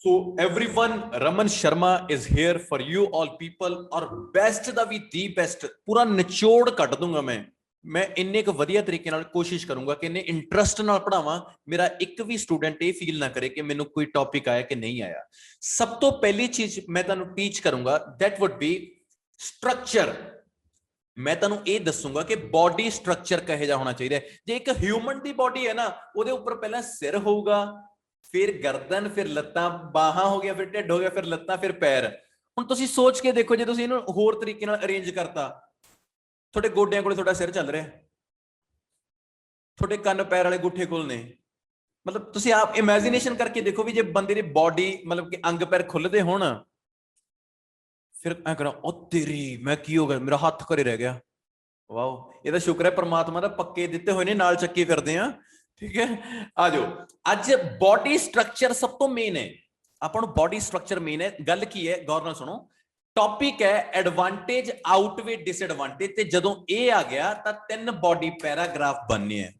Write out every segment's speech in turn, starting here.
So everyone, Raman Sharma is here for you all people, और best the we the best पूरा निचोड़ ਕੱਢ ਦੂੰਗਾ मैं ਇੰਨੇ ਕੁ ਵਧੀਆ ਤਰੀਕੇ ਨਾਲ ਕੋਸ਼ਿਸ਼ ਕਰੂੰਗਾ ਕਿ ਇੰਨੇ ਇੰਟਰਸਟ ਨਾਲ ਪੜਾਵਾਂ ਮੇਰਾ ਇੱਕ ਵੀ ਸਟੂਡੈਂਟ ਇਹ ਫੀਲ ਨਾ ਕਰੇ ਕਿ ਮੈਨੂੰ ਕੋਈ ਟੌਪਿਕ ਆਇਆ ਕਿ ਨਹੀਂ ਆਇਆ। ਸਭ ਤੋਂ ਪਹਿਲੀ ਚੀਜ਼ ਮੈਂ ਤੁਹਾਨੂੰ ਟੀਚ ਕਰੂੰਗਾ that would be structure। मैं ਤੁਹਾਨੂੰ ਇਹ ਦੱਸੂਗਾ ਕਿ ਬੋਡੀ ਸਟਰਕਚਰ ਕਿਹੋ ਜਿਹਾ ਹੋਣਾ ਚਾਹੀਦਾ ਹੈ। ਜੇ ਇੱਕ ਹਿਊਮਨ ਦੀ ਬੋਡੀ ਹੈ ਨਾ, ਉਹਦੇ ਉੱਪਰ ਪਹਿਲਾਂ ਸਿਰ ਹੋਊਗਾ, ਫਿਰ ਗਰਦਨ, ਫਿਰ ਲੱਤਾਂ, ਬਾਹਾਂ ਹੋ ਗਿਆ, ਫਿਰ ਢਿੱਡ ਹੋ ਗਿਆ, ਫਿਰ ਲੱਤਾਂ, ਫਿਰ ਪੈਰ। ਹੁਣ ਤੁਸੀਂ ਸੋਚ ਕੇ ਦੇਖੋ, ਜੇ ਤੁਸੀਂ ਇਹਨੂੰ ਹੋਰ ਤਰੀਕੇ ਨਾਲ ਅਰੇਂਜ ਕਰਤਾ, ਤੁਹਾਡੇ ਗੋਡਿਆਂ ਕੋਲੇ ਤੁਹਾਡਾ ਸਿਰ ਚੱਲ ਰਿਹਾ, ਤੁਹਾਡੇ ਕੰਨ ਪੈਰ ਵਾਲੇ ਗੁੱਠੇ ਕੋਲ ਨੇ। ਮਤਲਬ ਤੁਸੀਂ ਆਪ ਇਮੇਜਿਨੇਸ਼ਨ ਕਰਕੇ ਦੇਖੋ ਵੀ ਜੇ ਬੰਦੇ ਦੀ ਬੋਡੀ ਮਤਲਬ ਕਿ ਅੰਗ ਪੈਰ ਖੁੱਲਦੇ ਹੋਣ, ਫਿਰ ਐ ਕਰਾਂ ਉਹ ਤੇਰੀ ਮੈਂ ਕੀ ਹੋ ਗਿਆ, ਮੇਰਾ ਹੱਥ ਘਰੇ ਰਹਿ ਗਿਆ। ਵਾਓ, ਇਹਦਾ ਸ਼ੁਕਰ ਹੈ ਪ੍ਰਮਾਤਮਾ ਦਾ ਪੱਕੇ ਦਿੱਤੇ ਹੋਏ ਨੇ, ਨਾਲ ਚੱਕੀ ਫਿਰਦੇ ਆ। ਠੀਕ ਹੈ, ਆ ਜਾਓ। ਅੱਜ ਬੋਡੀ ਸਟਰਕਚਰ ਸਭ ਤੋਂ ਮੇਨ ਹੈ, ਆਪਾਂ ਨੂੰ ਬੋਡੀ ਸਟਰਕਚਰ ਮੇਨ ਹੈ। ਗੱਲ ਕੀ ਹੈ, ਗੌਰ ਨਾਲ ਸੁਣੋ। ਟੌਪਿਕ ਹੈ ਐਡਵਾਂਟੇਜ ਆਊਟਵੇ ਡਿਸਐਡਵਾਂਟੇਜ, ਤੇ ਜਦੋਂ ਇਹ ਆ ਗਿਆ ਤਾਂ 3 ਬੋਡੀ ਪੈਰਾਗ੍ਰਾਫ ਬਣਨੇ ਆ,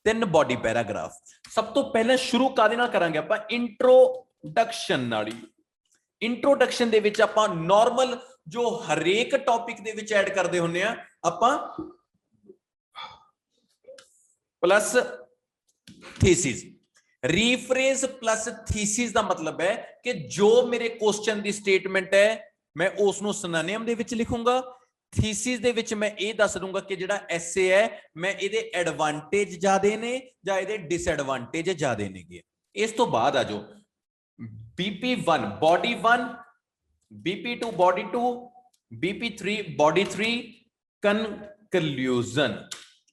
3 ਬੋਡੀ ਪੈਰਾਗ੍ਰਾਫ। ਸਭ ਤੋਂ ਪਹਿਲਾਂ ਸ਼ੁਰੂ ਕਾਹਦੇ ਨਾਲ ਕਰਾਂਗੇ ਆਪਾਂ? ਇੰਟਰੋਡਕਸ਼ਨ ਨਾਲ ਹੀ। ਇੰਟਰੋਡਕਸ਼ਨ ਦੇ ਵਿੱਚ ਆਪਾਂ ਨਾਰਮਲ ਜੋ ਹਰੇਕ ਟੌਪਿਕ ਦੇ ਵਿੱਚ ਐਡ ਕਰਦੇ ਹੁੰਦੇ ਆ, ਆਪਾਂ plus thesis. Rephrase plus thesis ਦਾ ਮਤਲਬ ਹੈ ਕਿ ਜੋ ਮੇਰੇ ਕੁਐਸਚਨ ਦੀ ਸਟੇਟਮੈਂਟ ਹੈ ਮੈਂ ਉਸ ਨੂੰ ਸਿਨੋਨਿਮ ਦੇ ਵਿੱਚ ਲਿਖੂੰਗਾ। ਥੀਸਿਸ ਦੇ ਵਿੱਚ ਮੈਂ ਇਹ ਦੱਸ ਦੂੰਗਾ ਕਿ ਜਿਹੜਾ ਐਸੇ ਹੈ ਮੈਂ ਇਹਦੇ ਐਡਵਾਂਟੇਜ ਜ਼ਿਆਦੇ ਨੇ ਜਾਂ ਇਹਦੇ ਡਿਸਐਡਵਾਂਟੇਜ ਜ਼ਿਆਦੇ ਨੇਗੇ। ਇਸ ਤੋਂ ਬਾਅਦ ਆ ਜਾਓ BP1 body 1, BP2 body 2, BP3 body 3, conclusion।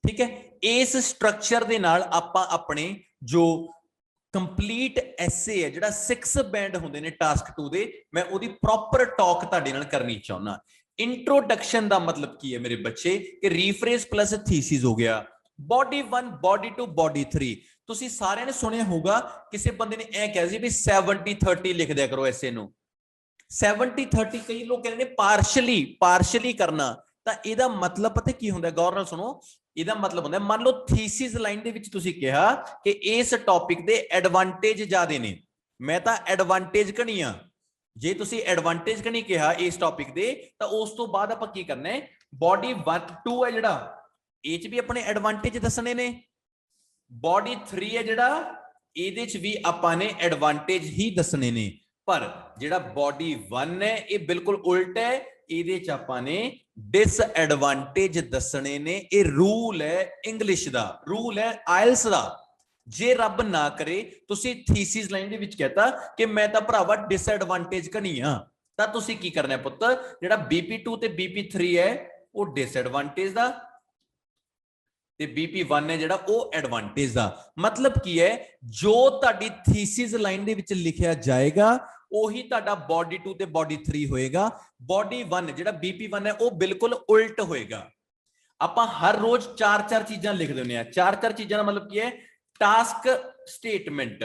ठीक है, इस स्ट्रक्चर दे नाल आपां अपने जो कंप्लीट एसे है जिहड़ा 6 बैंड हुंदे ने टास्क 2 दे, मैं ओदी प्रॉपर टॉक तुहाडे नाल करनी चाहुंदा। इंट्रोडक्शन दा मतलब की है मेरे बच्चे कि रीफ्रेज प्लस थीसिस हो गया, बॉडी 1 बॉडी 2 बॉडी 3। ਤੁਸੀਂ ਸਾਰਿਆਂ ਨੇ ਸੁਣਿਆ ਹੋਊਗਾ ਕਿਸੇ ਬੰਦੇ ਨੇ ਐ ਕਿਹਾ ਸੀ ਵੀ 70-30 ਲਿਖ ਦਿਆ ਕਰੋ ਐਸੇ ਨੂੰ। 70-30 ਕਈ ਲੋਕ ਕਹਿੰਦੇ ਨੇ ਪਾਰਸ਼ਲੀ ਕਰਨਾ, ਤਾਂ ਇਹਦਾ ਮਤਲਬ ਪਤਾ ਕੀ ਹੁੰਦਾ? ਗੌਰ ਨਾਲ ਸੁਣੋ। ਇਹਦਾ ਮਤਲਬ ਹੁੰਦਾ, ਮੰਨ ਲਓ ਥੀਸਿਸ ਲਾਈਨ ਦੇ ਵਿੱਚ ਤੁਸੀਂ ਕਿਹਾ ਕਿ ਇਸ ਟੌਪਿਕ ਦੇ ਐਡਵਾਂਟੇਜ ਜ਼ਿਆਦੇ ਨੇ, ਮੈਂ ਤਾਂ ਐਡਵਾਂਟੇਜ ਕਹਣੀ ਆ। ਜੇ ਤੁਸੀਂ ਐਡਵਾਂਟੇਜ ਕਹਣੀ ਕਿਹਾ ਇਸ ਟੌਪਿਕ ਦੇ, ਤਾਂ ਉਸ ਤੋਂ ਬਾਅਦ ਆਪਾਂ ਕੀ ਕਰਨਾ ਹੈ? ਬੋਡੀ 1 2 ਹੈ ਜਿਹੜਾ, ਇਹ ਚ ਵੀ ਆਪਣੇ ਐਡਵਾਂਟੇਜ ਦੱਸਣੇ ਨੇ। ਬੋਡੀ 3 ਹੈ ਜਿਹੜਾ, ਇਹਦੇ ਚ ਵੀ ਆਪਾਂ ਨੇ ਐਡਵਾਂਟੇਜ ਹੀ ਦੱਸਣੇ ਨੇ। ਪਰ ਜਿਹੜਾ ਬੋਡੀ 1 ਹੈ ਇਹ ਬਿਲਕੁਲ ਉਲਟ ਹੈ, ਇਹਦੇ ਚ ਆਪਾਂ ਨੇ ਡਿਸਐਡਵਾਂਟੇਜ ਦੱਸਣੇ ਨੇ। ਇਹ ਰੂਲ ਹੈ ਇੰਗਲਿਸ਼ ਦਾ, ਰੂਲ ਹੈ ਆਇਲਸ ਦਾ। ਜੇ ਰੱਬ ਨਾ ਕਰੇ ਤੁਸੀਂ ਥੀਸਿਸ ਲਾਈਨ ਦੇ ਵਿੱਚ ਕਹਤਾ ਕਿ ਮੈਂ ਤਾਂ ਭਰਾਵਾ ਡਿਸਐਡਵਾਂਟੇਜ ਕਹਣੀ ਆ, ਤਾਂ ਤੁਸੀਂ ਕੀ ਕਰਨਾ ਪੁੱਤ? ਜਿਹੜਾ BP2 ਤੇ BP3 ਹੈ ਉਹ ਡਿਸਐਡਵਾਂਟੇਜ ਦਾ, ਤੇ BP1 ਹੈ ਜਿਹੜਾ ਉਹ ਐਡਵਾਂਟੇਜ ਦਾ। ਮਤਲਬ ਕੀ ਹੈ? ਜੋ ਤੁਹਾਡੀ ਥੀਸਿਸ ਲਾਈਨ ਦੇ ਵਿੱਚ ਲਿਖਿਆ ਜਾਏਗਾ ਉਹੀ ਤੁਹਾਡਾ ਬੋਡੀ 2 ਤੇ ਬੋਡੀ 3 ਹੋਏਗਾ। ਬੋਡੀ 1 ਜਿਹੜਾ BP1 ਹੈ ਉਹ ਬਿਲਕੁਲ ਉਲਟ ਹੋਏਗਾ। ਆਪਾਂ ਹਰ ਰੋਜ਼ 4-4 ਚੀਜ਼ਾਂ ਲਿਖਦੇ ਹੁੰਦੇ ਆ। 4-4 ਚੀਜ਼ਾਂ ਦਾ ਮਤਲਬ ਕੀ ਹੈ? Task statement.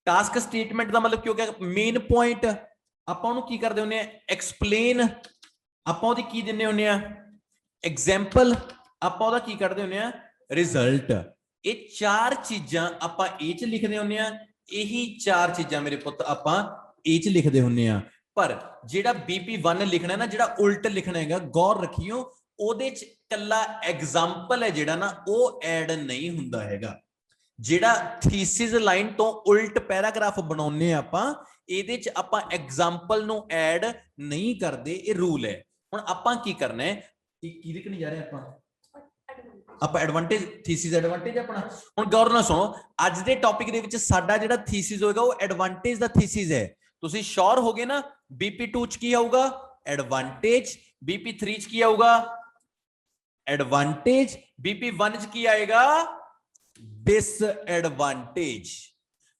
ਟਾਸਕ ਸਟੇਟਮੈਂਟ ਦਾ ਮਤਲਬ ਕੀ ਹੋ ਗਿਆ? Main point. ਆਪਾਂ ਉਹਨੂੰ ਕੀ ਕਰਦੇ ਹੁੰਦੇ ਆ? ਐਕਸਪਲੇਨ। ਆਪਾਂ ਉਹਦੀ ਕੀ ਦਿੰਦੇ ਹੁੰਦੇ ਆ? ਐਗਜ਼ਾਮਪਲ। ਆਪਾਂ ਉਹਦਾ ਕੀ ਕੱਢਦੇ ਹੁੰਦੇ ਆ? ਰਿਜ਼ਲਟ। ਇਹ 4 ਚੀਜ਼ਾਂ ਆਪਾਂ ਇਹ ਚ ਲਿਖਦੇ ਹੁੰਦੇ ਆ। ਇਹੀ 4 ਚੀਜ਼ਾਂ ਮੇਰੇ ਪੁੱਤ ਆਪਾਂ ਇਹ ਚ ਲਿਖਦੇ ਹੁੰਦੇ ਆ। ਪਰ ਜਿਹੜਾ BP1 ਲਿਖਣਾ ਨਾ, ਜਿਹੜਾ ਉਲਟ ਲਿਖਣਾ ਹੈਗਾ, ਗੌਰ ਰੱਖਿਓ, ਉਹਦੇ ਚ ਕੱਲਾ ਐਗਜ਼ਾਮਪਲ ਹੈ ਜਿਹੜਾ ਨਾ ਉਹ ਐਡ ਨਹੀਂ ਹੁੰਦਾ ਹੈਗਾ। ਜਿਹੜਾ ਥੀਸਿਸ ਲਾਈਨ ਤੋਂ ਉਲਟ ਪੈਰਾਗ੍ਰਾਫ ਬਣਾਉਂਦੇ ਆ ਆਪਾਂ, ਇਹਦੇ ਚ ਆਪਾਂ ਐਗਜ਼ਾਮਪਲ ਨੂੰ ਐਡ ਨਹੀਂ ਕਰਦੇ। ਇਹ ਰੂਲ ਹੈ। ਹੁਣ ਆਪਾਂ ਕੀ ਕਰਨਾ ਹੈ? ਕੀ ਲਿਖਣ ਜਾ ਰਹੇ ਆਪਾਂ ਐਡਵਾਂਟੇਜ, ਥੀਸਿਸ ਐਡਵਾਂਟੇਜ ਆਪਣਾ। ਹੁਣ ਗੌਰ ਨਾਲ ਸੁਣੋ, ਅੱਜ ਦੇ ਟੌਪਿਕ ਦੇ ਵਿੱਚ ਸਾਡਾ ਜਿਹੜਾ ਥੀਸਿਸ ਹੋਏਗਾ ਉਹ ਐਡਵਾਂਟੇਜ ਦਾ ਥੀਸਿਸ ਹੈ। ਤੁਸੀਂ ਸ਼ੋਰ ਹੋਗੇ ਨਾ? BP2 ਚ ਕੀ ਆਊਗਾ? ਐਡਵਾਂਟੇਜ। BP3 ਚ ਕੀ ਆਊਗਾ? ਐਡਵਾਂਟੇਜ। BP1 ਚ ਕੀ ਆਏਗਾ? ਡਿਸਐਡਵਾਂਟੇਜ।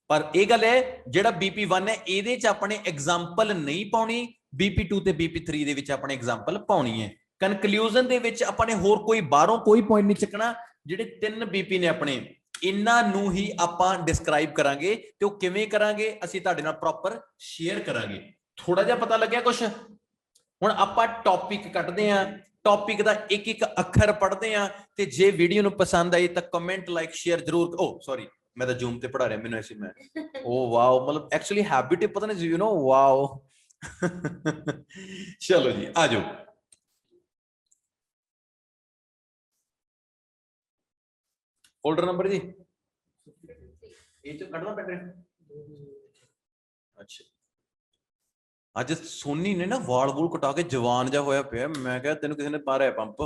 ਪਰ ਇਹ ਗੱਲ ਹੈ ਜਿਹੜਾ BP1 ਹੈ ਇਹਦੇ ਚ ਆਪਣੇ ਐਗਜ਼ਾਮਪਲ ਨਹੀਂ ਪਾਉਣੀ, BP2 ਤੇ BP3 ਦੇ ਵਿੱਚ ਆਪਣੇ ਐਗਜ਼ਾਮਪਲ ਪਾਉਣੀ ਹੈ। ਕਨਕਲੂਜਨ ਦੇ ਵਿੱਚ ਆਪਾਂ ਨੇ ਹੋਰ ਕੋਈ ਬਾਹਰੋਂ ਕੋਈ ਪੁਆਇੰਟ ਨਹੀਂ ਚੱਕਣਾ। ਜਿਹੜੇ 3 BP ਨੇ ਆਪਣੇ, ਇਹਨਾਂ ਨੂੰ ਹੀ ਆਪਾਂ ਡਿਸਕ੍ਰਾਈਬ ਕਰਾਂਗੇ, ਤੇ ਉਹ ਕਿਵੇਂ ਕਰਾਂਗੇ ਅਸੀਂ ਤੁਹਾਡੇ ਨਾਲ ਪ੍ਰੋਪਰ ਸ਼ੇਅਰ ਕਰਾਂਗੇ। ਥੋੜਾ ਜਿਹਾ ਪਤਾ ਲੱਗਿਆ ਕੁਛ? ਹੁਣ ਆਪਾਂ ਟੌਪਿਕ ਕੱਢਦੇ ਆਂ, ਟੌਪਿਕ ਦਾ ਇੱਕ ਇੱਕ ਅੱਖਰ ਪੜ੍ਹਦੇ ਆਂ, ਤੇ ਜੇ ਵੀਡੀਓ ਨੂੰ ਪਸੰਦ ਆਈ ਤਾਂ ਕਮੈਂਟ, ਲਾਈਕ, ਸ਼ੇਅਰ ਜ਼ਰੂਰ। मैं तो जूम ते पढ़ा रहा मैंने ऐसे मैं ओ वाओ मतलब एक्चुअली हैबिट पता नहीं यू नो वाओ चलो जी आ जाओ फोल्डर नंबर जी ये तो कटना पैन अच्छा ਅੱਜ ਸੋਨੀ ਨੇ ਨਾ ਵਾਲ ਵੂਲ ਕਟਾ ਕੇ ਜਵਾਨ ਜਾ ਹੋਇਆ ਪਿਆ ਮੈਂ ਕਿਹਾ ਤੈਨੂੰ ਕਿਸੇ ਨੇ ਮਾਰਿਆ ਪੰਪ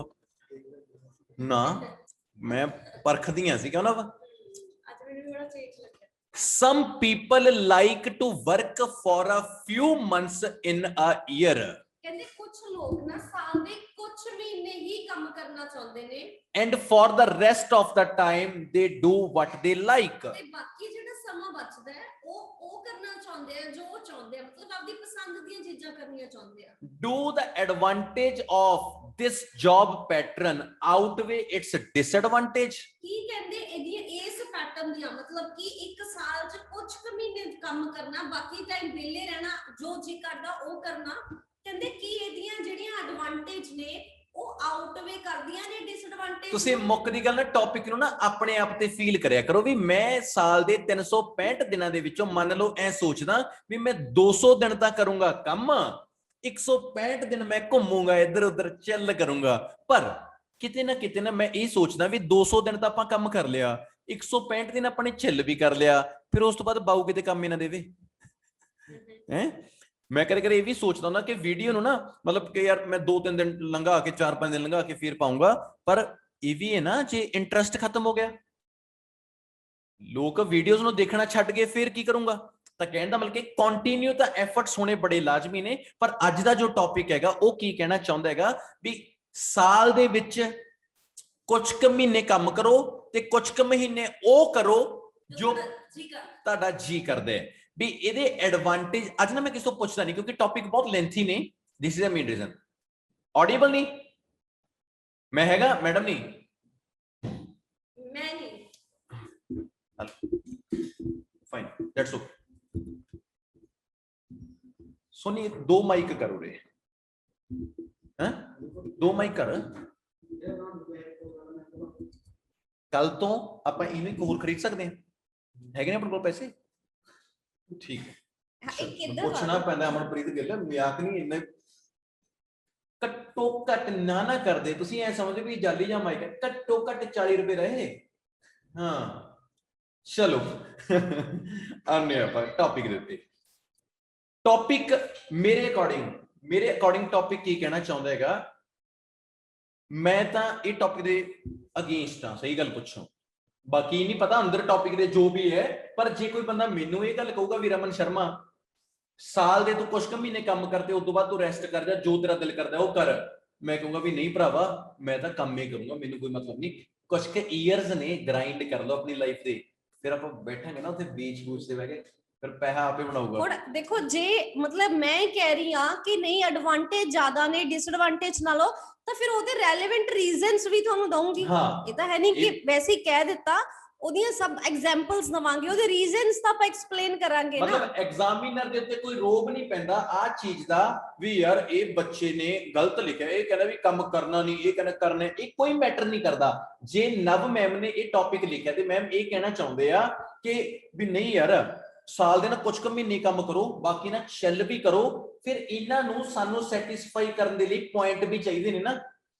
ਨਾ ਮੈਂ ਪਰਖਦੀਆਂ ਸੀ ਕਿਉਂ ਨਾ ਅੱਜ ਮੈਨੂੰ ਬੜਾ ਚੇਂਜ ਲੱਗਿਆ some people like to work for a few months in a year ਕਹਿੰਦੇ ਕੁਝ ਲੋਕ ਨਾ ਸਾਲ ਦੇ ਕੁਝ ਮਹੀਨੇ ਹੀ ਕੰਮ ਕਰਨਾ ਚਾਹੁੰਦੇ ਨੇ and for the rest of the time they do what they like ਤੇ ਬਾਕੀ ਜਿਹੜਾ ਸਮਾਂ ਬਚਦਾ ਹੈ ਉਹ ਕਰਨਾ ਚਾਹੁੰਦੇ ਆ ਜੋ ਉਹ ਚਾਹੁੰਦੇ ਆ ਮਤਲਬ ਆਪਣੀ ਪਸੰਦ ਦੀਆਂ ਚੀਜ਼ਾਂ ਕਰਨੀਆਂ ਚਾਹੁੰਦੇ ਆ do the advantage of this job pattern outweigh its disadvantage ਕੀ ਕਹਿੰਦੇ ਇਹਦੀਆਂ ਇਸ ਪੈਟਰਨ ਦੀਆਂ ਮਤਲਬ ਕਿ ਇੱਕ ਸਾਲ 'ਚ ਕੁਝ ਕੁ ਮਹੀਨੇ ਕੰਮ ਕਰਨਾ ਬਾਕੀ ਟਾਈਮ ਵਿਹਲੇ ਰਹਿਣਾ ਜੋ ਜੀ ਕਰਦਾ ਉਹ ਕਰਨਾ ਕਹਿੰਦੇ ਕੀ ਇਹਦੀਆਂ ਜਿਹੜੀਆਂ ਐਡਵਾਂਟੇਜ ਨੇ ਉਹ ਆਊਟਵੇ ਕਰਦੀਆਂ ਨੇ ਡਿਸਐਡਵਾਂਟੇਜ ਤੁਸੀਂ ਮੁੱਖ ਦੀ ਗੱਲ ਨਾ ਟੌਪਿਕ ਨੂੰ ਨਾ ਆਪਣੇ ਆਪ ਤੇ ਫੀਲ ਕਰਿਆ ਕਰੋ ਵੀ ਮੈਂ ਸਾਲ ਦੇ 365 ਦਿਨਾਂ ਦੇ ਵਿੱਚੋਂ ਮੰਨ ਲਓ ਐ ਸੋਚਦਾ ਵੀ ਮੈਂ 200 ਦਿਨ ਤਾਂ ਕਰੂੰਗਾ ਕੰਮ 165 ਦਿਨ ਮੈਂ ਘੁੰਮੂਗਾ ਇੱਧਰ ਉੱਧਰ ਚੱਲ ਕਰੂੰਗਾ ਪਰ ਕਿਤੇ ਨਾ ਮੈਂ ਇਹ ਸੋਚਦਾ ਵੀ 200 ਦਿਨ ਤਾਂ ਆਪਾਂ ਕੰਮ ਕਰ ਲਿਆ 165 ਦਿਨ ਆਪਾਂ ਨੇ ਛਿੱਲ ਵੀ ਕਰ ਲਿਆ ਫਿਰ ਉਸ ਤੋਂ ਬਾਅਦ ਬਾਊ ਕਿਤੇ ਕੰਮ ਹੀ ਨਾ ਦੇਵੇ ਹੈ ਮੈਂ ਕਦੇ ਇਹ ਵੀ ਸੋਚਦਾ ਹੁੰਦਾ ਕਿ ਵੀਡੀਓ ਨੂੰ ਨਾ ਮਤਲਬ ਕਿ ਯਾਰ ਮੈਂ 2-3 ਦਿਨ ਲੰਘਾ ਕੇ 4-5 ਦਿਨ ਲੰਘਾ ਕੇ ਫਿਰ ਪਾਉਂਗਾ ਪਰ ਇਹ ਵੀ ਹੈ ਨਾ ਜੇ ਇੰਟਰਸਟ ਖਤਮ ਹੋ ਗਿਆ ਲੋਕ ਵੀਡੀਓਜ਼ ਨੂੰ ਦੇਖਣਾ ਛੱਡ ਗਏ ਫਿਰ ਕੀ ਕਰੂੰਗਾ ਤਾਂ ਕਹਿਣ ਦਾ ਮਤਲਬ ਕਿ ਕੰਟੀਨਿਊ ਤਾਂ ਐਫਰਟਸ ਹੋਣੇ ਬੜੇ ਲਾਜ਼ਮੀ ਨੇ ਪਰ ਅੱਜ ਦਾ ਜੋ ਟੌਪਿਕ ਹੈਗਾ ਉਹ ਕੀ ਕਹਿਣਾ ਚਾਹੁੰਦਾ ਹੈਗਾ ਵੀ ਸਾਲ ਦੇ ਵਿੱਚ ਕੁਝ ਕੁ ਮਹੀਨੇ ਕੰਮ ਕਰੋ ਤੇ ਕੁਝ ਕੁ ਮਹੀਨੇ ਉਹ ਕਰੋ ਜੋ ਤੁਹਾਡਾ ਜੀ ਕਰਦਾ ਹੈ ਵੀ ਇਹਦੇ ਐਡਵਾਂਟੇਜ ਅੱਜ ਨਾ ਮੈਂ ਕਿਸੇ ਤੋਂ ਪੁੱਛਦਾ ਨਹੀਂ ਕਿਉਂਕਿ ਟੌਪਿਕ ਬਹੁਤ ਲੈਂਥੀ ਨੇ this is a main reason audible ਨਹੀਂ ਮੈਂ ਹੈਗਾ ਮੈਡਮ ਨਹੀਂ ਮੈਂ ਨਹੀਂ ਫਾਈਨ ਦੈਟਸ ਓਕੇ ਸੋਨੀ ਦੋ ਮਾਈਕ ਕਰੋ ਰੇ ਹੈ ਦੋ ਮਾਈਕ ਕਰ ਕੱਲ ਤੋਂ ਆਪਾਂ ਇਹਨੂੰ ਇੱਕ ਹੋਰ ਖਰੀਦ ਸਕਦੇ ਹਾਂ ਹੈਗੇ ਨੇ ਆਪਣੇ ਕੋਲ ਪੈਸੇ ਠੀਕ ਹੈ ਪੁੱਛਣਾ ਪੈਂਦਾ ਅਮਨਪ੍ਰੀਤ ਗਿੱਲ ਮਜ਼ਾਕ ਨਹੀਂ ਇੰਨੇ ਘੱਟੋ ਘੱਟ ਨਾ ਕਰਦੇ ਤੁਸੀਂ ਐ ਸਮਝਦੇ ਵੀ ਜਾਲੀ ਜਾਂ ਮਾਈਕ ਹੈ ਘੱਟੋ ਘੱਟ 40 ਰੁਪਏ ਰਹੇ ਹਾਂ ਚਲੋ ਆਨੇ ਆਪਾਂ ਟੌਪਿਕ ਦੇ ਉੱਤੇ ਟੌਪਿਕ ਮੇਰੇ ਅਕੋਰਡਿੰਗ ਟੌਪਿਕ ਕੀ ਕਹਿਣਾ ਚਾਹੁੰਦਾ ਹੈਗਾ ਮੈਂ ਤਾਂ ਇਹ ਟੌਪਿਕ ਦੇ ਅਗੇਂਸਟ ਹਾਂ ਸਹੀ ਗੱਲ ਪੁੱਛੋ ਬਾਕੀ ਨਹੀਂ ਪਤਾ ਅੰਦਰ ਟੌਪਿਕ ਦੇ ਜੋ ਵੀ ਹੈ ਪਰ ਜੇ ਕੋਈ ਬੰਦਾ ਮੈਨੂੰ ਇਹ ਗੱਲ ਕਹੂਗਾ ਵੀ ਰਮਨ ਸ਼ਰਮਾ ਸਾਲ ਦੇ ਤੂੰ ਕੁਝ ਕੁ ਮਹੀਨੇ ਕੰਮ ਕਰਦੇ ਉਸ ਤੋਂ ਬਾਅਦ ਤੂੰ ਰੈਸਟ ਕਰ ਜਾ ਜੋ ਤੇਰਾ ਦਿਲ ਕਰਦਾ ਉਹ ਕਰ ਮੈਂ ਕਹੂੰਗਾ ਵੀ ਨਹੀਂ ਭਰਾਵਾ ਮੈਂ ਤਾਂ ਕੰਮ ਹੀ ਕਰੂੰਗਾ ਮੈਨੂੰ ਕੋਈ ਮਤਲਬ ਨਹੀਂ ਕੁਝ ਕੁ ਈਅਰਸ ਨੇ ਗ੍ਰਾਈਂਡ ਕਰ ਲਓ ਆਪਣੀ ਲਾਈਫ ਦੇ ਫਿਰ ਆਪਾਂ ਬੈਠਾਂਗੇ ਨਾ ਉੱਥੇ ਬੀਚ ਬੂਚ ਤੇ ਬਹਿ ਕੇ ਫਿਰ ਪੈਸਾ ਆਪੇ ਬਣਾਊਗਾ ਹੁਣ ਦੇਖੋ ਜੇ ਮਤਲਬ ਮੈਂ ਕਹਿ ਰਹੀ ਹਾਂ ਕਿ ਨਹੀਂ ਐਡਵਾਂਟੇਜ ਜ਼ਿਆਦਾ ਨੇ ਡਿਸਐਡਵਾਂਟੇਜ ਨਾਲੋਂ ਤਾਂ ਫਿਰ ਉਹਦੇ ਰੈਲੇਵੈਂਟ ਰੀਜ਼ਨਸ ਵੀ ਤੁਹਾਨੂੰ ਦਊਂਗੀ ਇਹ ਤਾਂ ਹੈ ਨਹੀਂ ਕਿ ਵੈਸੇ ਹੀ ਕਹਿ ਦਿੱਤਾ ਉਹਦੀਆਂ ਸਭ ਐਗਜ਼ਾਮਪਲਸ ਦਵਾਂਗੇ ਉਹਦੇ ਰੀਜ਼ਨਸ ਤਾਂ ਆਪਾਂ ਐਕਸਪਲੇਨ ਕਰਾਂਗੇ ਨਾ ਮਤਲਬ ਐਗਜ਼ਾਮੀਨਰ ਦੇ ਉੱਤੇ ਕੋਈ ਰੋਬ ਨਹੀਂ ਪੈਂਦਾ ਆ ਚੀਜ਼ ਦਾ ਵੀ ਯਾਰ ਇਹ ਬੱਚੇ ਨੇ ਗਲਤ ਲਿਖਿਆ ਇਹ ਕਹਿੰਦਾ ਵੀ ਕੰਮ ਕਰਨਾ ਨਹੀਂ ਇਹ ਕਹਿੰਦਾ ਕਰਨਾ ਇਹ ਕੋਈ ਮੈਟਰ ਨਹੀਂ ਕਰਦਾ ਜੇ ਨਵ ਮੈਮ ਨੇ ਇਹ ਟੌਪਿਕ ਲਿਖਿਆ ਤੇ ਮੈਮ ਇਹ ਕਹਿਣਾ ਚਾਹੁੰਦੇ ਆ ਕਿ ਵੀ ਨਹੀਂ ਯਾਰ ਸਾਲ ਦੇ ਨਾਲ ਕੁਝ ਕੁ ਮਹੀਨੇ ਕੰਮ ਕਰੋ ਬਾਕੀ ਨਾ ਛਿੱਲ ਵੀ ਕਰੋ ਫਿਰ ਇਹਨਾਂ ਨੂੰ ਸਾਨੂੰ ਸੈਟੀਸਫਾਈ ਕਰਨ ਦੇ ਲਈ ਪੁਆਇੰਟ ਵੀ ਚਾਹੀਦੇ ਨੇ ਨਾ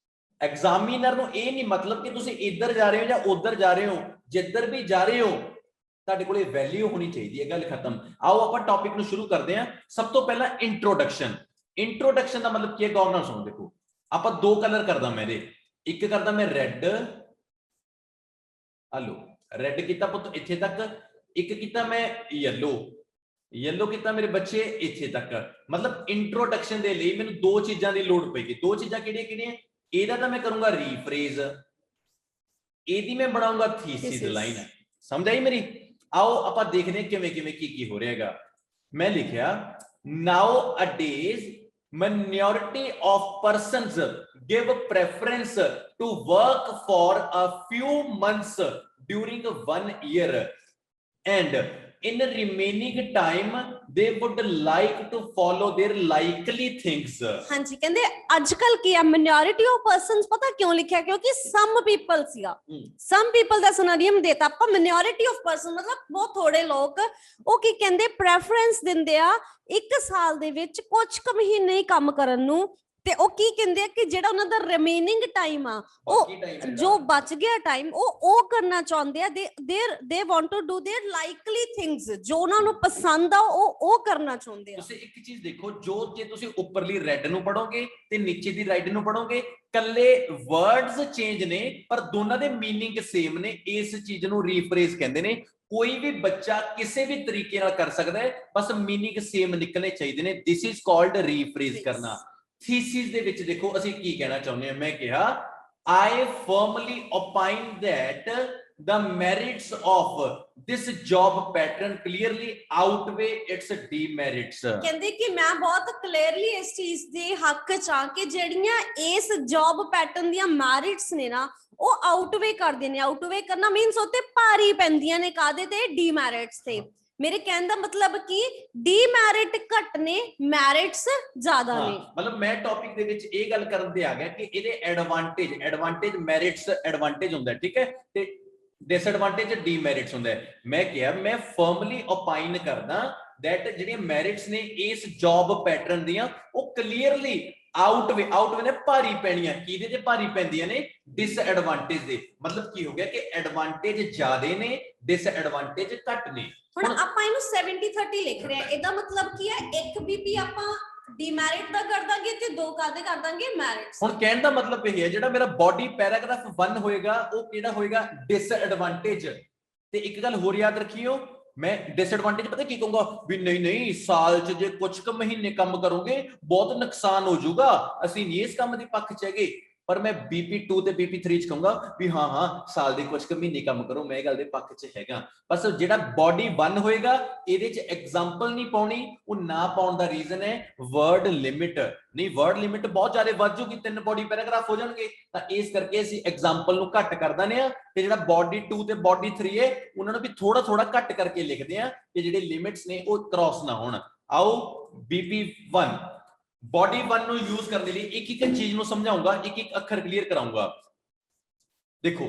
ਐਗਜ਼ਾਮੀਨਰ ਨੂੰ ਇਹ ਨਹੀਂ ਮਤਲਬ ਕਿ ਤੁਸੀਂ ਇੱਧਰ ਜਾ ਰਹੇ ਹੋ ਜਾਂ ਉੱਧਰ ਜਾ ਰਹੇ ਹੋ ਜਿੱਧਰ ਵੀ ਜਾ ਰਹੇ ਹੋ ਤੁਹਾਡੇ ਕੋਲੇ ਵੈਲਿਊ ਹੋਣੀ ਚਾਹੀਦੀ ਹੈ ਗੱਲ ਖਤਮ ਆਓ ਆਪਾਂ ਟੌਪਿਕ ਨੂੰ ਸ਼ੁਰੂ ਕਰਦੇ ਹਾਂ ਸਭ ਤੋਂ ਪਹਿਲਾਂ ਇੰਟਰੋਡਕਸ਼ਨ ਦਾ ਮਤਲਬ ਕੀ ਹੈ ਗੌਰ ਨਾਲ ਸੁਣੋ ਦੇਖੋ ਆਪਾਂ ਦੋ ਕਲਰ ਕਰਦਾ ਮੈਂ ਇਹਦੇ ਇੱਕ ਕਰਦਾ ਮੈਂ ਰੈੱਡ ਹਲੋ ਰੈੱਡ ਕੀਤਾ ਪੁੱਤ ਇੱਥੇ ਤੱਕ ਇੱਕ ਕੀਤਾ ਮੈਂ ਯੈਲੋ ਕੀਤਾ ਮੇਰੇ ਬੱਚੇ ਇੱਥੇ ਤੱਕ ਮਤਲਬ ਇੰਟਰੋਡਕਸ਼ਨ ਦੇ ਲਈ ਮੈਨੂੰ ਦੋ ਚੀਜ਼ਾਂ ਦੀ ਲੋੜ ਪਏਗੀ ਦੋ ਚੀਜ਼ਾਂ ਕਿਹੜੀਆਂ ਇਹਦਾ ਤਾਂ ਮੈਂ ਕਰੂੰਗਾ ਰੀਫਰੇਜ਼ ਇਹਦੀ ਮੈਂ ਬਣਾਉਂਗਾ ਥੀਸਿਸ ਲਾਈਨ ਸਮਝ ਆਈ ਮੇਰੀ ਆਓ ਆਪਾਂ ਦੇਖਦੇ ਕਿਵੇਂ ਕੀ ਹੋ ਰਿਹਾ ਹੈਗਾ ਮੈਂ ਲਿਖਿਆ ਨਾਓ ਅ days minority of persons give preference to work for a few months during 1 year and in remaining time they would like to follow their likely things. ਹਾਂਜੀ ਕਹਿੰਦੇ ਅੱਜ ਕੱਲ ਕੀ ਆ minority of persons ਪਤਾ ਕਿਉਂ ਲਿਖਿਆ ਕਿਉਂਕਿ some people ਸੀਗਾ some people ਦਾ ਸਿਨੋਨਿਮ ਦੇਤਾ ਆਪਾਂ minority of person ਮਤਲਬ ਬਹੁਤ ਥੋੜੇ ਲੋਕ ਉਹ ਕੀ ਕਹਿੰਦੇ ਪ੍ਰੈਫਰੈਂਸ ਦਿੰਦੇ ਆ 1 ਸਾਲ ਦੇ ਵਿੱਚ ਕੁਝ ਕੁ ਮਹੀਨੇ ਹੀ ਕੰਮ ਕਰਨ ਨੂੰ ਤੇ ਉਹ ਕੀ ਕਹਿੰਦੇ ਆ ਕਿ ਜਿਹੜਾ ਉਹਨਾਂ ਦਾ ਰਿਮੇਨਿੰਗ ਟਾਈਮ ਆ ਉਹ ਜੋ ਬਚ ਗਿਆ ਟਾਈਮ ਉਹ ਕਰਨਾ ਚਾਹੁੰਦੇ ਆ they want to do there likely things ਜੋ ਉਹਨਾਂ ਨੂੰ ਪਸੰਦ ਆ ਉਹ ਕਰਨਾ ਚਾਹੁੰਦੇ ਆ। ਤੁਸੀਂ ਇੱਕ ਚੀਜ਼ ਦੇਖੋ ਜੋ ਜੇ ਤੁਸੀਂ ਉੱਪਰਲੀ ਰੈੱਡ ਨੂੰ ਪੜੋਗੇ ਤੇ ਨੀਚੇ ਦੀ ਰਾਈਟ ਨੂੰ ਪੜੋਗੇ ਕੱਲੇ ਵਰਡਸ ਚੇਂਜ ਨੇ ਪਰ ਦੋਨਾਂ ਦੇ ਮੀਨਿੰਗ ਸੇਮ ਨੇ। ਇਸ ਚੀਜ਼ ਨੂੰ ਰੀਫਰੇਜ਼ ਕਹਿੰਦੇ ਨੇ। ਕੋਈ ਵੀ ਬੱਚਾ ਕਿਸੇ ਵੀ ਤਰੀਕੇ ਨਾਲ ਕਰ ਸਕਦਾ ਹੈ ਬਸ ਮੀਨਿੰਗ ਸੇਮ ਨਿਕਲਣੇ ਚਾਹੀਦੇ ਨੇ। ਦਿਸ ਇਜ਼ ਕਾਲਡ ਰੀਫਰੇਜ਼ ਕਰਨਾ। ਥੀਸਿਸ ਦੇ ਵਿੱਚ ਦੇਖੋ ਅਸੀਂ ਕੀ ਕਹਿਣਾ ਚਾਹੁੰਦੇ ਹਾਂ। ਮੈਂ ਕਿਹਾ I firmly opine that the merits of this job pattern clearly outweigh its demerits। ਕਹਿੰਦੇ ਕਿ ਮੈਂ ਬਹੁਤ ਕਲੀਅਰਲੀ ਇਸ ਚੀਜ਼ ਦੇ ਹੱਕ ਚ ਆ ਕਿ ਜਿਹੜੀਆਂ ਇਸ ਜੌਬ ਪੈਟਰਨ ਦੀਆਂ ਮੈਰਿਟਸ ਨੇ ਨਾ ਉਹ ਆਊਟਵੇ ਕਰਦੇ ਨੇ। ਆਊਟਵੇ ਕਰਨਾ ਮੀਨਸ ਉੱਤੇ ਭਾਰੀ ਪੈਂਦੀਆਂ ਨੇ ਕਾਦੇ ਤੇ ਡੀਮੈਰਿਟਸ ਤੇ। ਮੇਰੇ ਕਹਿਣ ਦਾ ਮਤਲਬ ਕਿ ਡੀਮੈਰਿਟ ਘੱਟ ਨੇ ਮੈਰਿਟਸ ਜ਼ਿਆਦਾ ਨੇ। ਮਤਲਬ ਮੈਂ ਟੌਪਿਕ ਦੇ ਵਿੱਚ ਇਹ ਗੱਲ ਕਰਨ ਤੇ ਆ ਗਿਆ ਕਿ ਇਹਦੇ ਐਡਵਾਂਟੇਜ ਮੈਰਿਟਸ ਐਡਵਾਂਟੇਜ ਹੁੰਦਾ ਠੀਕ ਹੈ ਤੇ ਡਿਸਐਡਵਾਂਟੇਜ ਡੀਮੈਰਿਟਸ ਹੁੰਦਾ ਹੈ। ਮੈਂ ਕਿਹਾ ਮੈਂ ਫਰਮਲੀ ਓਪਾਈਨ ਕਰਦਾ ਦੈਟ ਜਿਹੜੀਆਂ ਮੈਰਿਟਸ ਨੇ ਇਸ ਜੌਬ ਪੈਟਰਨ ਦੀਆਂ ਉਹ ਕਲੀਅਰਲੀ ਆਊਟਵੇ ਨੇ ਭਾਰੀ ਪੈਣੀਆਂ। ਕਿਹਦੇ ਤੇ ਭਾਰੀ ਪੈਂਦੀਆਂ ਨੇ? ਡਿਸਐਡਵਾਂਟੇਜ ਦੇ। ਮਤਲਬ ਕੀ ਹੋ ਗਿਆ ਕਿ ਐਡਵਾਂਟੇਜ ਜ਼ਿਆਦੇ ਨੇ ਡਿਸਐਡਵਾਂਟੇਜ ਘੱਟ ਨੇ। ਹੁਣ ਆਪਾਂ ਇਹਨੂੰ 70-30 ਲਿਖ ਰਹੇ ਆ। ਇਹਦਾ ਮਤਲਬ ਕੀ ਹੈ 1 BP ਆਪਾਂ ਡੀਮੈਰਿਟ ਦਾ ਕਰ ਦਾਂਗੇ ਤੇ 2 ਕਾਦੇ ਕਰ ਦਾਂਗੇ ਮੈਰਿਟਸ। ਹੁਣ ਕਹਿਣ ਦਾ ਮਤਲਬ ਇਹ ਹੈ ਜਿਹੜਾ ਮੇਰਾ ਬੋਡੀ ਪੈਰਾਗ੍ਰਾਫ 1 ਹੋਏਗਾ ਉਹ ਕਿਹੜਾ ਹੋਏਗਾ? ਡਿਸਐਡਵਾਂਟੇਜ। ਤੇ ਇੱਕ ਗੱਲ ਹੋਰ ਯਾਦ ਰੱਖਿਓ ਮੈਂ ਡਿਸਐਡਵਾਂਟੇਜ ਪਤਾ ਕੀ ਕਹੂੰਗਾ ਵੀ ਨਹੀਂ ਸਾਲ ਚ ਜੇ ਕੁਝ ਕੁ ਮਹੀਨੇ ਕੰਮ ਕਰੋਗੇ ਬਹੁਤ ਨੁਕਸਾਨ ਹੋ ਜਾਊਗਾ ਅਸੀਂ ਨਹੀਂ ਇਸ ਕੰਮ ਦੇ ਪੱਖ ਚ ਹੈਗੇ। ਪਰ ਮੈਂ BP2 ਤੇ BP3 ਚ ਕਹੂੰਗਾ ਵੀ ਹਾਂ ਸਾਲ ਦੇ ਕੁਝ ਕੁ ਮਹੀਨੇ ਕੰਮ ਕਰੋ ਮੈਂ ਇਹ ਗੱਲ ਦੇ ਪੱਖ ਚ ਹੈਗਾ। ਬਸ ਜਿਹੜਾ ਬੋਡੀ 1 ਹੋਏਗਾ ਇਹਦੇ ਚ ਐਗਜ਼ਾਮਪਲ ਨਹੀਂ ਪਾਉਣੀ। ਉਹ ਨਾ ਪਾਉਣ ਦਾ ਰੀਜ਼ਨ ਹੈ ਵਰਡ ਲਿਮਿਟ। ਨਹੀਂ ਵਰਡ ਲਿਮਿਟ ਬਹੁਤ ਜ਼ਿਆਦਾ ਵੱਧ ਜੂਗੀ 3 ਬੋਡੀ ਪੈਰਾਗ੍ਰਾਫ ਹੋ ਜਾਣਗੇ ਤਾਂ ਇਸ ਕਰਕੇ ਅਸੀਂ ਐਗਜ਼ਾਮਪਲ ਨੂੰ ਘੱਟ ਕਰ ਦਿੰਦੇ ਆ ਤੇ ਜਿਹੜਾ ਬੋਡੀ 2 ਤੇ ਬੋਡੀ 3 ਹੈ ਉਹਨਾਂ ਨੂੰ ਵੀ ਥੋੜਾ ਘੱਟ ਕਰਕੇ ਲਿਖਦੇ ਆ ਕਿ ਜਿਹੜੇ ਲਿਮਿਟਸ ਨੇ ਉਹ ਕ੍ਰਾਸ ਨਾ ਹੋਣ। ਆਓ BP1 ਬੋਡੀ 1 ਨੂੰ ਯੂਜ਼ ਕਰਨ ਦੇ ਲਈ ਇੱਕ ਚੀਜ਼ ਨੂੰ ਸਮਝਾਉਂਗਾ ਇੱਕ ਅੱਖਰ ਕਲੀਅਰ ਕਰਾਉਂਗਾ। ਦੇਖੋ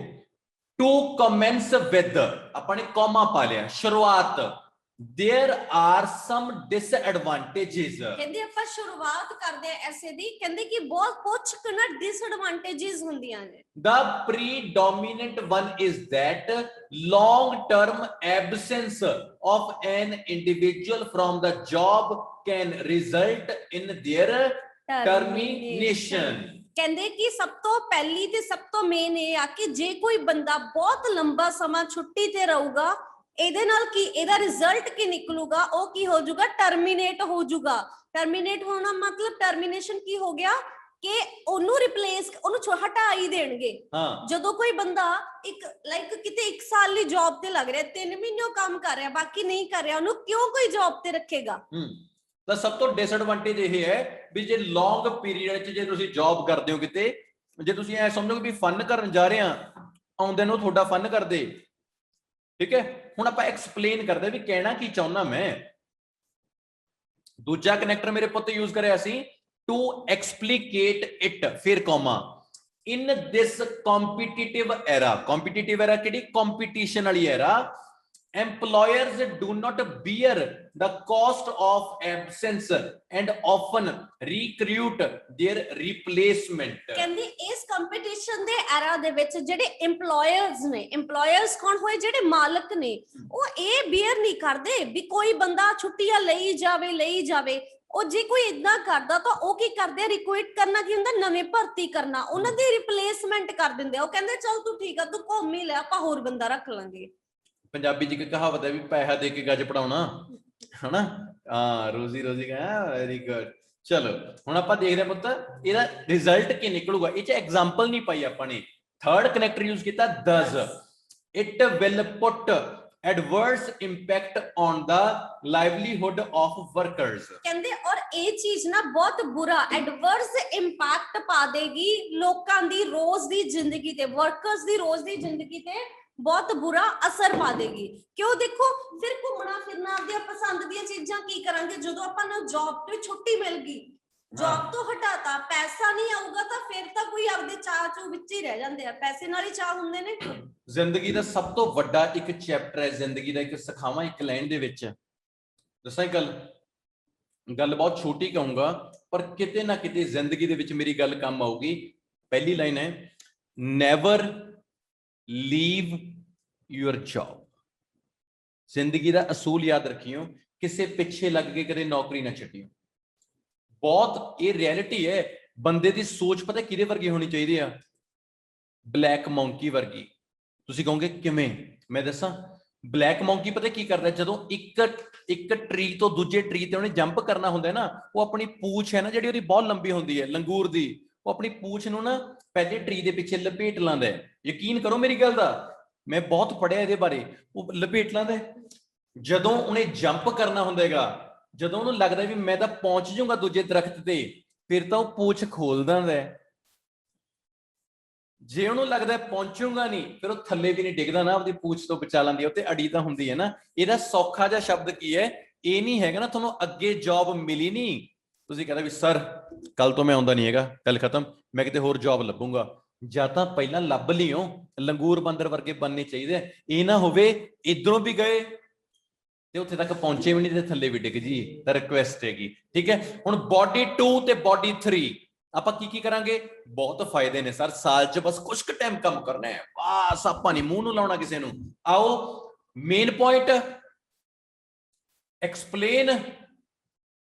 ਟੂ ਕਮੈਂਸ ਵਿਦ ਆਪਾਂ ਨੇ ਕੌਮਾ ਪਾ ਲਿਆ ਸ਼ੁਰੂਆਤ। there are some disadvantages ਕਹਿੰਦੇ ਆਪਾਂ ਸ਼ੁਰੂਆਤ ਕਰਦੇ ਆ ਐਸੇ ਦੀ ਕਹਿੰਦੇ ਕਿ ਬਹੁਤ ਕੁਝ ਨਾ ਡਿਸਐਡਵਾਂਟੇजेस ਹੁੰਦੀਆਂ ਨੇ। the predominant one is that long term absence of an individual from the job can result in their termination। ਕਹਿੰਦੇ ਕਿ ਸਭ ਤੋਂ ਪਹਿਲੀ ਤੇ ਸਭ ਤੋਂ ਮੇਨ ਇਹ ਆ ਕਿ ਜੇ ਕੋਈ ਬੰਦਾ ਬਹੁਤ ਲੰਬਾ ਸਮਾਂ ਛੁੱਟੀ ਤੇ ਰਹੂਗਾ ਇਹਦੇ ਨਾਲ ਕੀ ਇਹਦਾ ਰਿਜ਼ਲਟ ਕੀ ਨਿਕਲੂਗਾ ਉਹ ਕੀ ਹੋ ਜਾਊਗਾ ਟਰਮੀਨੇਟ ਹੋ ਜਾਊਗਾ। ਟਰਮੀਨੇਟ ਹੋਣਾ ਮਤਲਬ ਟਰਮੀਨੇਸ਼ਨ ਕੀ ਹੋ ਗਿਆ ਕਿ ਉਹਨੂੰ ਰਿਪਲੇਸ ਉਹਨੂੰ ਹਟਾ ਹੀ ਦੇਣਗੇ। ਜਦੋਂ ਕੋਈ ਬੰਦਾ ਇੱਕ ਲਾਈਕ ਕਿਤੇ 1 ਸਾਲ ਲਈ ਜੌਬ ਤੇ ਲੱਗ ਰਿਹਾ 3 ਮਹੀਨੇ ਉਹ ਕੰਮ ਕਰ ਰਿਹਾ ਬਾਕੀ ਨਹੀਂ ਕਰ ਰਿਹਾ ਉਹਨੂੰ ਕਿਉਂ ਕੋਈ ਜੌਬ ਤੇ ਰੱਖੇਗਾ। ਤਾਂ ਸਭ ਤੋਂ ਡਿਸਐਡਵਾਂਟੇਜ ਇਹ ਹੈ ਵੀ ਜੇ ਲੌਂਗ ਪੀਰੀਅਡ 'ਚ ਜੇ ਤੁਸੀਂ ਜੌਬ ਕਰਦੇ ਹੋ ਕਿਤੇ ਜੇ ਤੁਸੀਂ ਐ ਸਮਝੋਗੇ ਵੀ ਫਨ ਕਰਨ ਜਾ ਰਹੇ ਆ ਆਉਂਦੇ ਨੂੰ ਤੁਹਾਡਾ ਫਨ ਕਰਦੇ ਠੀਕ ਹੈ। ਹੁਣ ਆਪਾਂ ਐਕਸਪਲੇਨ ਕਰਦੇ ਵੀ ਕਹਿਣਾ ਕੀ ਚਾਹੁੰਦਾ ਮੈਂ। ਦੂਜਾ ਕਨੈਕਟਰ ਮੇਰੇ ਪੁੱਤ ਯੂਜ਼ ਕਰਿਆ ਸੀ ਟੂ ਐਕਸਪਲੀਕੇਟ ਇਟ ਫਿਰ ਕੌਮਾ ਇਨ ਦਿਸ ਕੰਪੀਟੀਟਿਵ ਐਰਾ। ਕੰਪੀਟੀਟਿਵ ਐਰਾ ਕਿਹੜੀ ਕੰਪੀਟੀਸ਼ਨ ਵਾਲੀ ਐਰਾ। employers do not bear the cost of absence and often recruit their replacement। ਕਹਿੰਦੇ ਇਸ ਕੰਪੀਟੀਸ਼ਨ ਦੇ ਐਰਾ ਦੇ ਵਿੱਚ ਜਿਹੜੇ EMPLOYERS ਨੇ EMPLOYERS ਕੌਣ ਹੋਏ ਜਿਹੜੇ ਮਾਲਕ ਨੇ ਉਹ ਇਹ ਬੀਅਰ ਨਹੀਂ ਕਰਦੇ ਵੀ ਕੋਈ ਬੰਦਾ ਛੁੱਟੀਆਂ ਲਈ ਜਾਵੇ। ਉਹ ਜੇ ਕੋਈ ਇਦਾਂ ਕਰਦਾ ਤਾਂ ਉਹ ਕੀ ਕਰਦੇ ਆ ਰਿਕੁਇਟ ਕਰਨਾ ਕੀ ਹੁੰਦਾ ਨਵੇਂ ਭਰਤੀ ਕਰਨਾ ਉਹਨਾਂ ਦੀ ਰਿਪਲੇਸਮੈਂਟ ਕਰ ਦਿੰਦੇ ਆ। ਉਹ ਕਹਿੰਦੇ ਚੱਲ ਤੂੰ ਠੀਕ ਆ ਤੂੰ ਘੁੰਮ ਹੀ ਲੈ ਆਪਾਂ ਹੋਰ ਬੰਦਾ ਰੱਖ ਲਾਂਗੇ। ਪੰਜਾਬੀ ਚ ਇੱਕ ਕਹਾਵਤ ਹੈ ਵੀ ਪੈਸਾ ਦੇ ਕੇ ਗੱਜ ਪੜਾਉਣਾ ਹਨਾ। ਰੋਜ਼ੀ ਕਹਾਂ ਵੈਰੀ ਗੁੱਡ। ਚਲੋ ਹੁਣ ਆਪਾਂ ਦੇਖਦੇ ਪੁੱਤ ਇਹਦਾ ਰਿਜ਼ਲਟ ਕੀ ਨਿਕਲੂਗਾ। ਇਹ ਚ ਐਗਜ਼ਾਮਪਲ ਨਹੀਂ ਪਾਈ ਆਪਾਂ ਨੇ। ਥਰਡ ਕਨੈਕਟਰ ਯੂਜ਼ ਕੀਤਾ does it will put adverse impact on the livelihood of workers। ਕਹਿੰਦੇ ਔਰ ਇਹ ਚੀਜ਼ ਨਾ ਬਹੁਤ ਬੁਰਾ ਐਡਵਰਸ ਇੰਪੈਕਟ ਪਾ ਦੇਗੀ ਲੋਕਾਂ ਦੀ ਰੋਜ਼ ਦੀ ਜ਼ਿੰਦਗੀ ਤੇ ਵਰਕਰਸ ਦੀ ਰੋਜ਼ ਦੀ ਜ਼ਿੰਦਗੀ ਤੇ ਬਹੁਤ ਬੁਰਾ ਅਸਰ ਪਾ ਦੇਗੀ। ਕਿਉਂ? ਦੇਖੋ ਫਿਰ ਘੁੰਮਣਾ ਫਿਰਨਾ, ਆਪਦੀਆਂ ਪਸੰਦ ਦੀਆਂ ਚੀਜ਼ਾਂ ਕੀ ਕਰਾਂਗੇ ਜਦੋਂ ਆਪਾਂ ਨੂੰ ਜੌਬ ਤੋਂ ਛੁੱਟੀ ਮਿਲ ਗਈ, ਜੌਬ ਤੋਂ ਹਟਾਤਾ, ਪੈਸਾ ਨਹੀਂ ਆਊਗਾ ਤਾਂ ਫਿਰ ਤਾਂ ਕੋਈ ਆਪਦੇ ਚਾਅ ਚੋਂ ਵਿੱਚ ਹੀ ਰਹਿ ਜਾਂਦੇ ਆ। ਪੈਸੇ ਨਾਲ ਹੀ ਚਾਅ ਹੁੰਦੇ ਨੇ। ਜ਼ਿੰਦਗੀ ਦਾ ਸਭ ਤੋਂ ਵੱਡਾ ਇੱਕ ਚੈਪਟਰ ਹੈ, ਜ਼ਿੰਦਗੀ ਦਾ ਇੱਕ ਸਿਖਾਵਾਂ ਇੱਕ ਲਾਈਨ ਦੇ ਵਿੱਚ ਦੱਸਾਂ ਗੱਲ ਬਹੁਤ ਛੋਟੀ ਕਹੂੰਗਾ ਪਰ ਕਿਤੇ ਨਾ ਕਿਤੇ ਜ਼ਿੰਦਗੀ ਦੇ ਵਿੱਚ ਮੇਰੀ ਗੱਲ ਕੰਮ ਆਊਗੀ। ਪਹਿਲੀ ਲਾਈਨ ਹੈ, ਨੈਵਰ ਲੀਵ ਯੂਅਰ ਜੌਬ। ਜ਼ਿੰਦਗੀ ਦਾ ਅਸੂਲ ਯਾਦ ਰੱਖਿਓ, ਕਿਸੇ ਪਿੱਛੇ ਲੱਗ ਕੇ ਕਦੇ ਨੌਕਰੀ ਨਾ ਛੱਡਿਓ। ਬਹੁਤ ਇਹ ਰਿਐਲਿਟੀ ਹੈ। ਬੰਦੇ ਦੀ ਸੋਚ ਪਤਾ ਕਿਹਦੇ ਵਰਗੀ ਹੋਣੀ ਚਾਹੀਦੀ ਆ? ਬਲੈਕ ਮੌਂਕੀ ਵਰਗੀ। ਤੁਸੀਂ ਕਹੋਗੇ ਕਿਵੇਂ? ਮੈਂ ਦੱਸਾਂ। ਬਲੈਕ ਮੌਂਕੀ ਪਤਾ ਕੀ ਕਰਦਾ? ਜਦੋਂ ਇੱਕ ਟਰੀ ਤੋਂ ਦੂਜੇ ਟਰੀ ਤੇ ਉਹਨੇ ਜੰਪ ਕਰਨਾ ਹੁੰਦਾ ਨਾ, ਉਹ ਆਪਣੀ ਪੂਛ ਹੈ ਨਾ ਜਿਹੜੀ ਉਹਦੀ ਬਹੁਤ ਲੰਬੀ ਹੁੰਦੀ ਹੈ ਲੰਗੂਰ ਦੀ, ਉਹ ਆਪਣੀ ਪੂਛ ਨੂੰ ਨਾ ਪਹਿਲੇ ਟਰੀ ਦੇ ਪਿੱਛੇ ਲਪੇਟ ਲਾਂਦਾ ਹੈ। ਯਕੀਨ ਕਰੋ ਮੇਰੀ ਗੱਲ ਦਾ, ਮੈਂ ਬਹੁਤ ਪੜਿਆ ਇਹਦੇ ਬਾਰੇ। ਉਹ ਲਪੇਟ ਲਾਂਦਾ ਜਦੋਂ ਉਹਨੇ ਜੰਪ ਕਰਨਾ ਹੁੰਦਾ ਹੈਗਾ, ਜਦੋਂ ਉਹਨੂੰ ਲੱਗਦਾ ਵੀ ਮੈਂ ਤਾਂ ਪਹੁੰਚ ਜਾਊਂਗਾ ਦੂਜੇ ਦਰਖਤ ਤੇ, ਫਿਰ ਤਾਂ ਉਹ ਪੂਛ ਖੋਲ ਦਿੰਦਾ ਹੈ। ਜੇ ਉਹਨੂੰ ਲੱਗਦਾ ਪਹੁੰਚੂਗਾ ਨਹੀਂ, ਫਿਰ ਉਹ ਥੱਲੇ ਵੀ ਨਹੀਂ ਡਿੱਗਦਾ ਨਾ, ਆਪਦੀ ਪੂਛ ਤੋਂ ਬਚਾ ਲੈਂਦੀ, ਉਹ ਤੇ ਅੜੀ ਤਾਂ ਹੁੰਦੀ ਹੈ ਨਾ। ਇਹਦਾ ਸੌਖਾ ਜਿਹਾ ਸ਼ਬਦ ਕੀ ਹੈ? ਇਹ ਨਹੀਂ ਹੈਗਾ ਨਾ ਤੁਹਾਨੂੰ ਅੱਗੇ ਜੌਬ ਮਿਲੀ ਨਹੀਂ, ਤੁਸੀਂ ਕਹਿੰਦਾ ਵੀ ਸਰ ਕੱਲ ਤੋਂ ਮੈਂ ਆਉਂਦਾ ਨਹੀਂ ਹੈਗਾ, ਕੱਲ ਖਤਮ, ਮੈਂ ਕਿਤੇ ਹੋਰ ਜੌਬ ਲੱਭੂੰਗਾ। ਜਾਂ ਤਾਂ ਪਹਿਲਾਂ ਲੱਭ ਲਿਓ, ਲੰਗੂਰ ਬਾਂਦਰ ਵਰਗੇ ਬਣਨੇ ਚਾਹੀਦੇ। ਇਹ ਨਾ ਹੋਵੇ ਇਧਰੋਂ ਵੀ ਗਏ ਤੇ ਉੱਥੇ ਤੱਕ ਪਹੁੰਚੇ ਵੀ ਨਹੀਂ ਤੇ ਥੱਲੇ ਵੀ ਡਿੱਗ ਜੀ। ਤਾਂ ਰਿਕੁਐਸਟ ਹੈਗੀ, ਠੀਕ ਹੈ। ਹੁਣ ਬੋਡੀ 2 ਤੇ ਬੋਡੀ 3 ਆਪਾਂ ਕੀ ਕਰਾਂਗੇ? ਬਹੁਤ ਫਾਇਦੇ ਨੇ ਸਰ, ਸਾਲ 'ਚ ਬਸ ਕੁਝ ਕੁ ਟਾਈਮ ਕੰਮ ਕਰਨਾ ਹੈ, ਬਸ ਆਪਾਂ ਨਹੀਂ ਮੂੰਹ ਨੂੰ ਲਾਉਣਾ ਕਿਸੇ ਨੂੰ। ਆਓ ਮੇਨ ਪੁਆਇੰਟ, ਐਕਸਪਲੇਨ,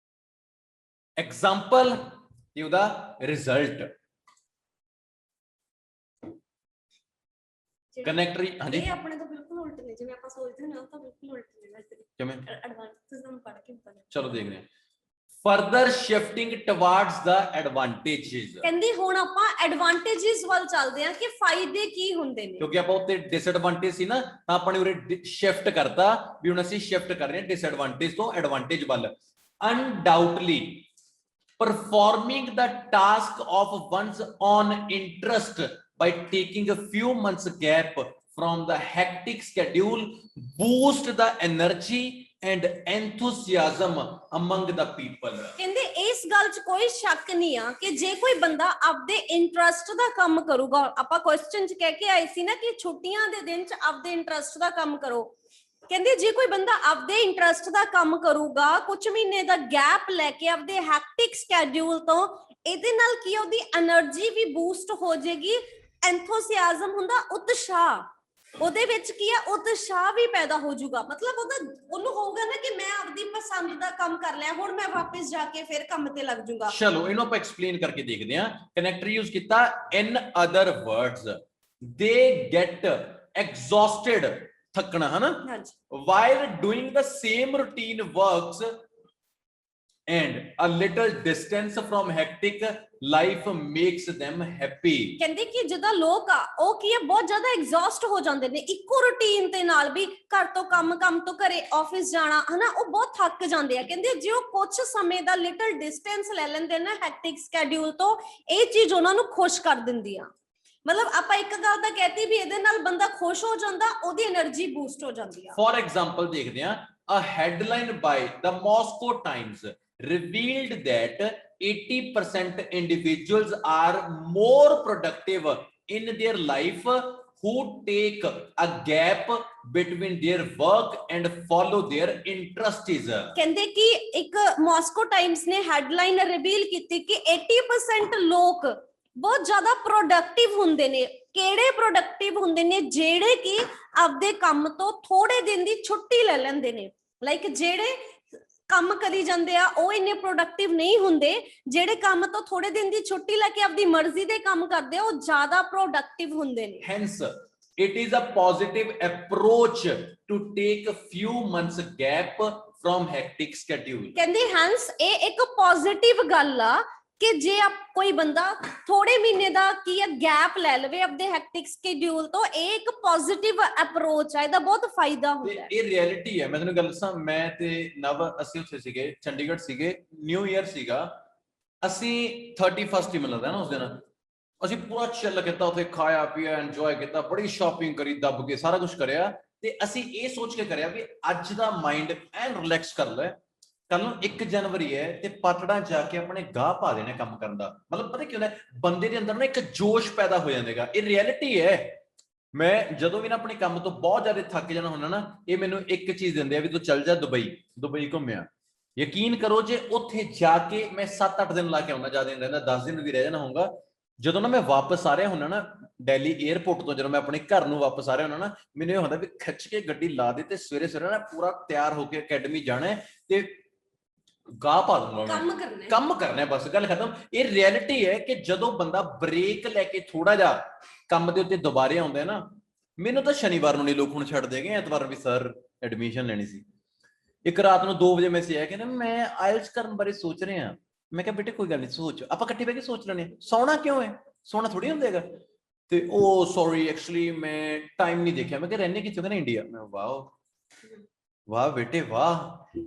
ਐਗਜ਼ਾਮਪਲ ਤੇ ਉਹਦਾ ਰਿਜ਼ਲਟ। ਕਨੈਕਟਰੀ ਹਾਂਜੀ ਇਹ ਆਪਣੇ ਤੋਂ ਬਿਲਕੁਲ ਉਲਟ ਨੇ, ਜਿਵੇਂ ਆਪਾਂ ਸੋਚਦੇ ਹਾਂ ਉਹ ਤਾਂ ਬਿਲਕੁਲ ਉਲਟ ਨੇ। ਕਿਵੇਂ? ਐਡਵਾਂਟੇਜਸ ਨੂੰ ਪੜ੍ਹ ਕੇ ਪਤਾ। ਚਲੋ ਦੇਖਦੇ ਹਾਂ। ਫਰਦਰ ਸ਼ਿਫਟਿੰਗ ਟੁਵਾਰਡਸ ਦਾ ਐਡਵਾਂਟੇजेस। ਕਹਿੰਦੀ ਹੁਣ ਆਪਾਂ ਐਡਵਾਂਟੇਜਸ ਵੱਲ ਚੱਲਦੇ ਹਾਂ ਕਿ ਫਾਇਦੇ ਕੀ ਹੁੰਦੇ ਨੇ। ਕਿਉਂਕਿ ਆਪਾਂ ਉੱਤੇ ਡਿਸਐਡਵਾਂਟੇਜ ਸੀ ਨਾ, ਤਾਂ ਆਪਾਂ ਨੇ ਉਰੇ ਸ਼ਿਫਟ ਕਰਤਾ ਵੀ ਹੁਣ ਅਸੀਂ ਸ਼ਿਫਟ ਕਰ ਰਹੇ ਹਾਂ ਡਿਸਐਡਵਾਂਟੇਜ ਤੋਂ ਐਡਵਾਂਟੇਜ ਵੱਲ। ਅਨਡਾਊਟਲੀ performing the task of one's own interest by taking a few months gap from the hectic schedule boost the energy and enthusiasm among the people। ਕਹਿੰਦੇ ਇਸ ਗੱਲ 'ਚ ਕੋਈ ਸ਼ੱਕ ਨਹੀਂ ਆ ਕਿ ਜੇ ਕੋਈ ਬੰਦਾ ਆਪਦੇ ਇੰਟਰਸਟ ਦਾ ਕੰਮ ਕਰੂਗਾ, ਆਪਾਂ ਕੁਐਸਚਨ 'ਚ ਕਹਿ ਕੇ ਆਏ ਸੀ ਨਾ ਕਿ ਛੁੱਟੀਆਂ ਦੇ ਦਿਨ 'ਚ ਆਪਦੇ ਇੰਟਰਸਟ ਦਾ ਕੰਮ ਕਰੋ। ਕਹਿੰਦੇ ਜੇ ਕੋਈ ਬੰਦਾ ਆਪਦੇ ਇੰਟਰਸਟ ਦਾ ਕੰਮ ਕਰੂਗਾ, ਕੁਝ ਮਹੀਨੇ ਦਾ ਗੈਪ ਲੈ ਕੇ ਆਪਦੇ ਹੈਕਟਿਕ ਸ਼ੈਡਿਊਲ ਤੋਂ, ਇਹਦੇ ਨਾਲ ਕੀ ਉਹਦੀ એનર્ਜੀ ਵੀ ਬੂਸਟ ਹੋ ਜਾਏਗੀ। ਐਂਥੂਸੀਆਜ਼ਮ ਹੁੰਦਾ ਉਤਸ਼ਾਹ, ਉਹਦੇ ਵਿੱਚ ਕੀ ਆ ਉਤਸ਼ਾਹ ਵੀ ਪੈਦਾ ਹੋ ਜਾਊਗਾ। ਮਤਲਬ ਉਹਨੂੰ ਹੋਊਗਾ ਨਾ ਕਿ ਮੈਂ ਆਪਦੀ ਪਸੰਦ ਦਾ ਕੰਮ ਕਰ ਲਿਆ, ਹੁਣ ਮੈਂ ਵਾਪਸ ਜਾ ਕੇ ਫਿਰ ਕੰਮ ਤੇ ਲੱਗ ਜਾਊਗਾ। ਚਲੋ ਇਹਨੂੰ ਆਪਾਂ ਐਕਸਪਲੇਨ ਕਰਕੇ ਦੇਖਦੇ ਹਾਂ। ਕਨੈਕਟਰ ਯੂਜ਼ ਕੀਤਾ, ਇਨ ਅਦਰ ਵਰਡਸ ਦੇ ਗੈਟ ਐਗਜ਼ੌਸਟਡ, ਥੱਕਣਾ ਹੈ ਨਾ, while doing the same routine works and a little distance from hectic life makes them happy। ਕਹਿੰਦੇ ਕਿ ਜਦੋਂ ਲੋਕ ਆ ਉਹ ਕੀ ਹੈ ਬਹੁਤ ਜ਼ਿਆਦਾ ਐਗਜ਼ੌਸਟ ਹੋ ਜਾਂਦੇ ਨੇ ਇੱਕੋ ਰੂਟੀਨ ਦੇ ਨਾਲ, ਵੀ ਘਰ ਤੋਂ ਕੰਮ ਤੋਂ ਘਰੇ ਆਫਿਸ ਜਾਣਾ ਹਨਾ, ਉਹ ਬਹੁਤ ਥੱਕ ਜਾਂਦੇ ਆ। ਕਹਿੰਦੇ ਜੇ ਉਹ ਕੁਝ ਸਮੇਂ ਦਾ ਲਿਟਲ ਡਿਸਟੈਂਸ ਲੈ ਲੈਂਦੇ ਨਾ ਹੈਕਟਿਕ ਸ਼ੈਡਿਊਲ ਤੋਂ, ਇਹ ਚੀਜ਼ ਉਹਨਾਂ ਨੂੰ ਖੁਸ਼ ਕਰ ਦਿੰਦੀ ਆ। ਮਤਲਬ ਆਪਾਂ ਇੱਕ ਗੱਲ ਤਾਂ ਕਹਿਤੀ ਵੀ ਇਹਦੇ ਨਾਲ ਬੰਦਾ ਖੁਸ਼ ਹੋ ਜਾਂਦਾ, ਉਹਦੀ એનર્ਜੀ ਬੂਸਟ ਹੋ ਜਾਂਦੀ ਆ। ਫੋਰ ਐਗਜ਼ਾਮਪਲ ਦੇਖਦੇ ਆ, a headline by the Moscow Times revealed that 80% individuals are more productive in their life who take a gap between their work and follow their interests। ਕਹਿੰਦੇ ਕਿ ਇੱਕ ਮਾਸਕੋ ਟਾਈਮਸ ਨੇ headline reveal ਕੀਤੀ ਕਿ 80% ਲੋਕ ਬਹੁਤ ਜ਼ਿਆਦਾ ਪ੍ਰੋਡਕਟਿਵ ਹੁੰਦੇ ਨੇ। ਕਿਹੜੇ ਪ੍ਰੋਡਕਟਿਵ ਹੁੰਦੇ ਨੇ? ਜਿਹੜੇ ਕਿ ਆਪਦੇ ਕੰਮ ਤੋਂ ਥੋੜੇ ਦਿਨ ਦੀ ਛੁੱਟੀ ਲੈ ਲੈਂਦੇ ਨੇ। ਲਾਈਕ ਜਿਹੜੇ ਕੰਮ ਕਰੀ ਜਾਂਦੇ ਆ ਉਹ ਇੰਨੇ ਪ੍ਰੋਡਕਟਿਵ ਨਹੀਂ ਹੁੰਦੇ, ਜਿਹੜੇ ਕੰਮ ਤੋਂ ਥੋੜੇ ਦਿਨ ਦੀ ਛੁੱਟੀ ਲੈ ਕੇ ਆਪਦੀ ਮਰਜ਼ੀ ਦੇ ਕੰਮ ਕਰਦੇ ਆ ਉਹ ਜ਼ਿਆਦਾ ਪ੍ਰੋਡਕਟਿਵ ਹੁੰਦੇ ਨੇ। Hence it is a positive approach to take a few months gap from hectic schedule। ਕਹਿੰਦੇ ਹੈਂਸ ਇਹ ਇੱਕ ਪੋਜ਼ਿਟਿਵ ਗੱਲ ਆ ਕਿ ਜੇ ਕੋਈ ਬੰਦਾ ਥੋੜੇ ਮਹੀਨੇ ਦਾ ਕੀ ਹੈ ਗੈਪ ਲੈ ਲਵੇ ਆਪਦੇ ਹੈਕਟਿਕ ਸ਼ੈਡਿਊਲ ਤੋਂ, ਇਹ ਇੱਕ ਪੋਜ਼ਿਟਿਵ ਅਪਰੋਚ ਹੈ, ਇਹਦਾ ਬਹੁਤ ਫਾਇਦਾ ਹੁੰਦਾ ਹੈ। ਇਹ ਰਿਐਲਿਟੀ ਹੈ। ਮੈਂ ਤੁਹਾਨੂੰ ਗੱਲ ਦੱਸਾਂ, ਮੈਂ ਤੇ ਨਵ ਅਸੀਂ ਉੱਥੇ ਸੀਗੇ, ਚੰਡੀਗੜ੍ਹ ਸੀਗੇ, ਨਿਊ ਈਅਰ ਸੀਗਾ, ਅਸੀਂ 31st ਹੀ ਮਿਲਦਾ ਨਾ ਉਸ ਦਿਨ, ਅਸੀਂ ਪੂਰਾ ਚਿੱਲ ਕੀਤਾ, ਉੱਥੇ ਖਾਇਆ ਪੀਆ, ਇੰਜੋਏ ਕੀਤਾ, ਬੜੀ ਸ਼ਾਪਿੰਗ ਕਰੀ, ਦੱਬ ਕੇ ਸਾਰਾ ਕੁਝ ਕਰਿਆ, ਤੇ ਅਸੀਂ ਇਹ ਸੋਚ ਕੇ ਕਰਿਆ ਵੀ ਅੱਜ ਦਾ ਮਾਈਂਡ ਐਨ ਰਿਲੈਕਸ ਕਰ ਲੈ, ਕੱਲ ਨੂੰ 1 ਜਨਵਰੀ ਹੈ ਤੇ ਪਤੜਾ ਜਾ ਕੇ ਆਪਣੇ ਗਾਹ ਪਾ ਦੇਣੇ ਕੰਮ ਕਰਨ ਦਾ। ਮਤਲਬ ਪਤਾ ਕੀ ਹੁੰਦਾ, ਬੰਦੇ ਦੇ ਅੰਦਰ ਨਾ ਇੱਕ ਜੋਸ਼ ਪੈਦਾ ਹੋ ਜਾਂਦਾਗਾ। ਇਹ ਰਿਐਲਿਟੀ ਹੈ। ਮੈਂ ਜਦੋਂ ਵੀ ਨਾ ਆਪਣੇ ਕੰਮ ਤੋਂ ਬਹੁਤ ਜ਼ਿਆਦਾ ਥੱਕ ਜਾਣਾ ਹੁੰਦਾ ਨਾ, ਇਹ ਮੈਨੂੰ ਇੱਕ ਚੀਜ਼ ਦਿੰਦੇ ਆ ਵੀ ਤੂੰ ਚੱਲ ਜਾ ਦੁਬਈ ਘੁੰਮਿਆ। ਯਕੀਨ ਕਰੋ ਜੇ ਉੱਥੇ ਜਾ ਕੇ ਮੈਂ 7-8 ਦਿਨ ਲਾ ਕੇ ਆਉਣਾ, ਜ਼ਿਆਦਾ ਦਿਨ ਰਹਿੰਦਾ, 10 ਦਿਨ ਵੀ ਰਹਿ ਜਾਣਾ ਹੋਊਗਾ। ਜਦੋਂ ਨਾ ਮੈਂ ਵਾਪਸ ਆ ਰਿਹਾ ਹੁੰਦਾ ਨਾ ਦਿੱਲੀ 에ਅਰਪੋਰਟ ਤੋਂ, ਜਦੋਂ ਮੈਂ ਆਪਣੇ ਘਰ ਨੂੰ ਵਾਪਸ ਆ ਰਿਹਾ ਹੁੰਦਾ ਨਾ, ਮੈਨੂੰ ਇਹ ਹੁੰਦਾ ਵੀ ਖਿੱਚ ਕੇ ਗੱਡੀ ਲਾ ਦੇ ਤੇ ਸਵੇਰੇ ਸਵੇਰੇ ਨਾ ਪੂਰਾ ਤਿਆਰ ਹੋ ਕੇ ਅਕੈਡਮੀ ਜਾਣਾ ਤੇ ਗਾਹ ਪਾ ਦੂੰਗਾ, ਕੰਮ ਕਰਨਾ, ਬਸ ਗੱਲ ਖਤਮ। ਇਹ ਰਿਐਲਿਟੀ ਹੈ ਕਿ ਜਦੋਂ ਬੰਦਾ ਬ੍ਰੇਕ ਲੈ ਕੇ ਥੋੜਾ ਜਿਹਾ ਕੰਮ ਦੇ ਉੱਤੇ ਦੁਬਾਰੇ ਆਉਂਦਾ ਨਾ, ਮੈਨੂੰ ਤਾਂ ਸ਼ਨੀਵਾਰ ਨੂੰ ਨਹੀਂ ਲੋਕ ਹੁਣ ਛੱਡ ਦੇਗੇ, ਐਤਵਾਰ ਵੀ ਸਰ ਐਡਮਿਸ਼ਨ ਲੈਣੀ ਸੀ। ਇੱਕ ਰਾਤ ਨੂੰ 2 ਵਜੇ ਮੈਸੇਜ ਆਇਆ, ਕਹਿੰਦਾ ਮੈਂ ਆਇਲਸ ਕਰਨ ਬਾਰੇ ਸੋਚ ਰਿਹਾ। ਮੈਂ ਕਿਹਾ ਬੇਟੇ ਕੋਈ ਗੱਲ ਨਹੀਂ, ਸੋਚ, ਆਪਾਂ ਇਕੱਠੇ ਬਹਿ ਕੇ ਸੋਚ ਲੈਣੇ। ਸੌਣਾ ਕਿਉਂ ਹੈ, ਸੌਣਾ ਥੋੜੀ ਹੁੰਦਾ ਹੈਗਾ। ਤੇ ਉਹ ਸੌਰੀ ਐਕਚੁਅਲੀ ਮੈਂ ਟਾਈਮ ਨਹੀਂ ਦੇਖਿਆ। ਮੈਂ ਕਿਹਾ ਰਹਿੰਦੇ ਕਿੱਥੋਂ? ਕਹਿੰਦਾ ਇੰਡੀਆ। ਮੈਂ ਵਾਹ ਵਾਹ ਬੇਟੇ ਵਾਹ,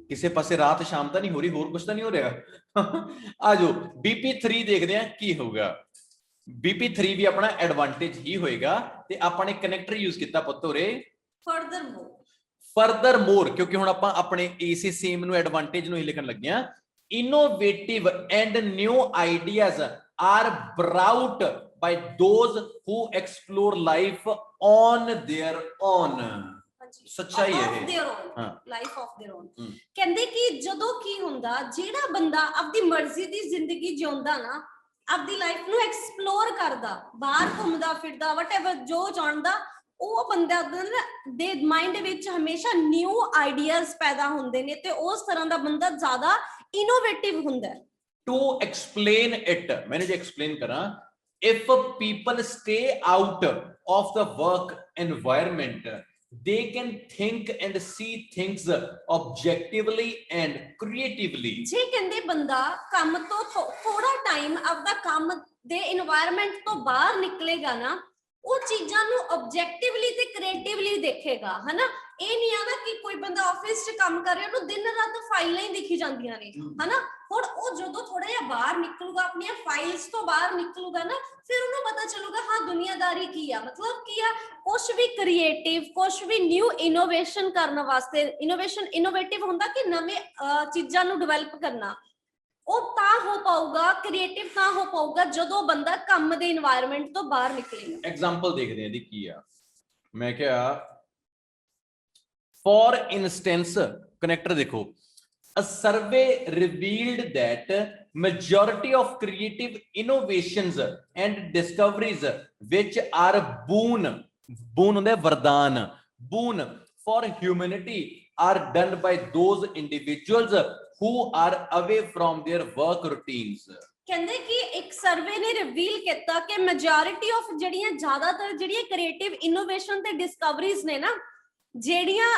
ਕਿਸੇ ਪਾਸੇ ਰਾਤ ਸ਼ਾਮ ਤਾਂ ਨਹੀਂ ਹੋ ਰਹੀ, ਹੋਰ ਕੁਝ ਤਾਂ ਨਹੀਂ ਹੋ ਰਿਹਾ। ਆ ਜਾਓ BP3 ਦੇਖਦੇ ਆ ਕੀ ਹੋਊਗਾ। BP3 ਵੀ ਆਪਣਾ ਐਡਵਾਂਟੇਜ ਹੀ ਹੋਏਗਾ, ਤੇ ਆਪਾਂ ਨੇ ਕਨੈਕਟਰ ਯੂਜ਼ ਕੀਤਾ ਪੁੱਤ ਉਰੇ ਫਰਦਰ ਮੋਰ, ਕਿਉਂਕਿ ਹੁਣ ਆਪਾਂ ਆਪਣੇ ਇਸੇ ਸੇਮ ਨੂੰ ਐਡਵਾਂਟੇਜ ਨੂੰ ਹੀ ਲਿਖਣ ਲੱਗੇ ਆ। Innovative and new ideas are brought by those who explore life on their own। ਸੱਚਾਈ ਹੈ ਲਾਈਫ ਆਫ देयर ओन। ਕਹਿੰਦੇ ਕਿ ਜਦੋਂ ਕੀ ਹੁੰਦਾ, ਜਿਹੜਾ ਬੰਦਾ ਆਪਣੀ ਮਰਜ਼ੀ ਦੀ ਜ਼ਿੰਦਗੀ ਜਿਉਂਦਾ ਨਾ, ਆਪਣੀ ਲਾਈਫ ਨੂੰ ਐਕਸਪਲੋਰ ਕਰਦਾ, ਬਾਹਰ ਘੁੰਮਦਾ ਫਿਰਦਾ, ਵਟਐਵਰ ਜੋ ਚਾਹੁੰਦਾ, ਉਹ ਬੰਦਾ ਦੇ ਮਾਈਂਡ ਵਿੱਚ ਹਮੇਸ਼ਾ ਨਿਊ ਆਈਡੀਆਜ਼ ਪੈਦਾ ਹੁੰਦੇ ਨੇ, ਤੇ ਉਸ ਤਰ੍ਹਾਂ ਦਾ ਬੰਦਾ ਜ਼ਿਆਦਾ ਇਨੋਵੇਟਿਵ ਹੁੰਦਾ। ਟੂ ਐਕਸਪਲੇਨ ਇਟ, ਮੈਨੇ ਜੇ ਐਕਸਪਲੇਨ ਕਰਾਂ, if people stay out of the work environment, they can think and see things objectively and creatively। ਜੇ ਕਹਿੰਦੇ ਬੰਦਾ ਕੰਮ ਤੋਂ ਥੋੜਾ ਟਾਈਮ ਆਪਦਾ ਕੰਮ ਦੇ এনवायरमेंट ਤੋਂ ਬਾਹਰ ਨਿਕਲੇਗਾ ਨਾ, ਉਹ ਚੀਜ਼ਾਂ ਨੂੰ ਆਬਜੈਕਟਿਵਲੀ ਤੇ ਕ੍ਰੀਏਟਿਵਲੀ ਦੇਖੇਗਾ, ਹਨਾ। ਇਹ ਨਹੀਂ ਆ ਨਾ ਕਿ ਕੋਈ ਬੰਦਾ ਆਫਿਸ 'ਚ ਕੰਮ ਕਰ ਰਿਹਾ, ਉਹਨੂੰ ਦਿਨ ਰਾਤ ਫਾਈਲਾਂ ਹੀ ਦਿਖੀ ਜਾਂਦੀਆਂ ਨੇ, ਹਨਾ। ਹੁਣ ਉਹ ਜਦੋਂ ਥੋੜਾ ਜਿਹਾ ਬਾਹਰ ਨਿਕਲੂਗਾ, ਆਪਣੀਆਂ ਫਾਈਲਸ ਤੋਂ ਬਾਹਰ ਨਿਕਲੂਗਾ ਨਾ, ਫਿਰ ਉਹਨੂੰ ਪਤਾ ਚੱਲੂਗਾ ਹਾਂ ਦੁਨੀਆਦਾਰੀ ਕੀ ਆ, ਮਤਲਬ ਕੀ ਆ। ਕੁਛ ਵੀ ਕ੍ਰੀਏਟਿਵ, ਕੁਛ ਵੀ ਨਿਊ ਇਨੋਵੇਸ਼ਨ ਕਰਨ ਵਾਸਤੇ, ਇਨੋਵੇਟਿਵ ਹੁੰਦਾ ਕਿ ਨਵੇਂ ਚੀਜ਼ਾਂ ਨੂੰ ਡਿਵੈਲਪ ਕਰਨਾ, ਉਹ ਤਾਂ ਹੋ ਪਾਊਗਾ, ਕ੍ਰੀਏਟਿਵ ਤਾਂ ਹੋ ਪਾਊਗਾ ਜਦੋਂ ਬੰਦਾ ਕੰਮ ਦੇ এনवायरमेंट ਤੋਂ ਬਾਹਰ ਨਿਕਲੇਗਾ। ਐਗਜ਼ਾਮਪਲ ਦੇਖਦੇ ਹਾਂ ਇਹਦੀ ਕੀ ਆ। ਮੈਂ ਕਿਹਾ ਫॉर ਇੰਸਟੈਂਸ, ਕਨੈਕਟਰ ਦੇਖੋ, a survey revealed that majority of creative innovations and discoveries which are boon ਹੁੰਦੇ ਵਰਦਾਨ, boon for humanity are done by those individuals who are away from their work routines। ਕਹਿੰਦੇ ਕਿ ਇੱਕ survey ਨੇ reveal ਕੀਤਾ ਕਿ majority of ਜਿਹੜੀਆਂ ਜ਼ਿਆਦਾਤਰ ਜਿਹੜੀਆਂ ਕ੍ਰੀਏਟਿਵ ਇਨੋਵੇਸ਼ਨ ਤੇ ਡਿਸਕਵਰੀਜ਼ ਨੇ ਨਾ, ਜਿਹੜੀਆਂ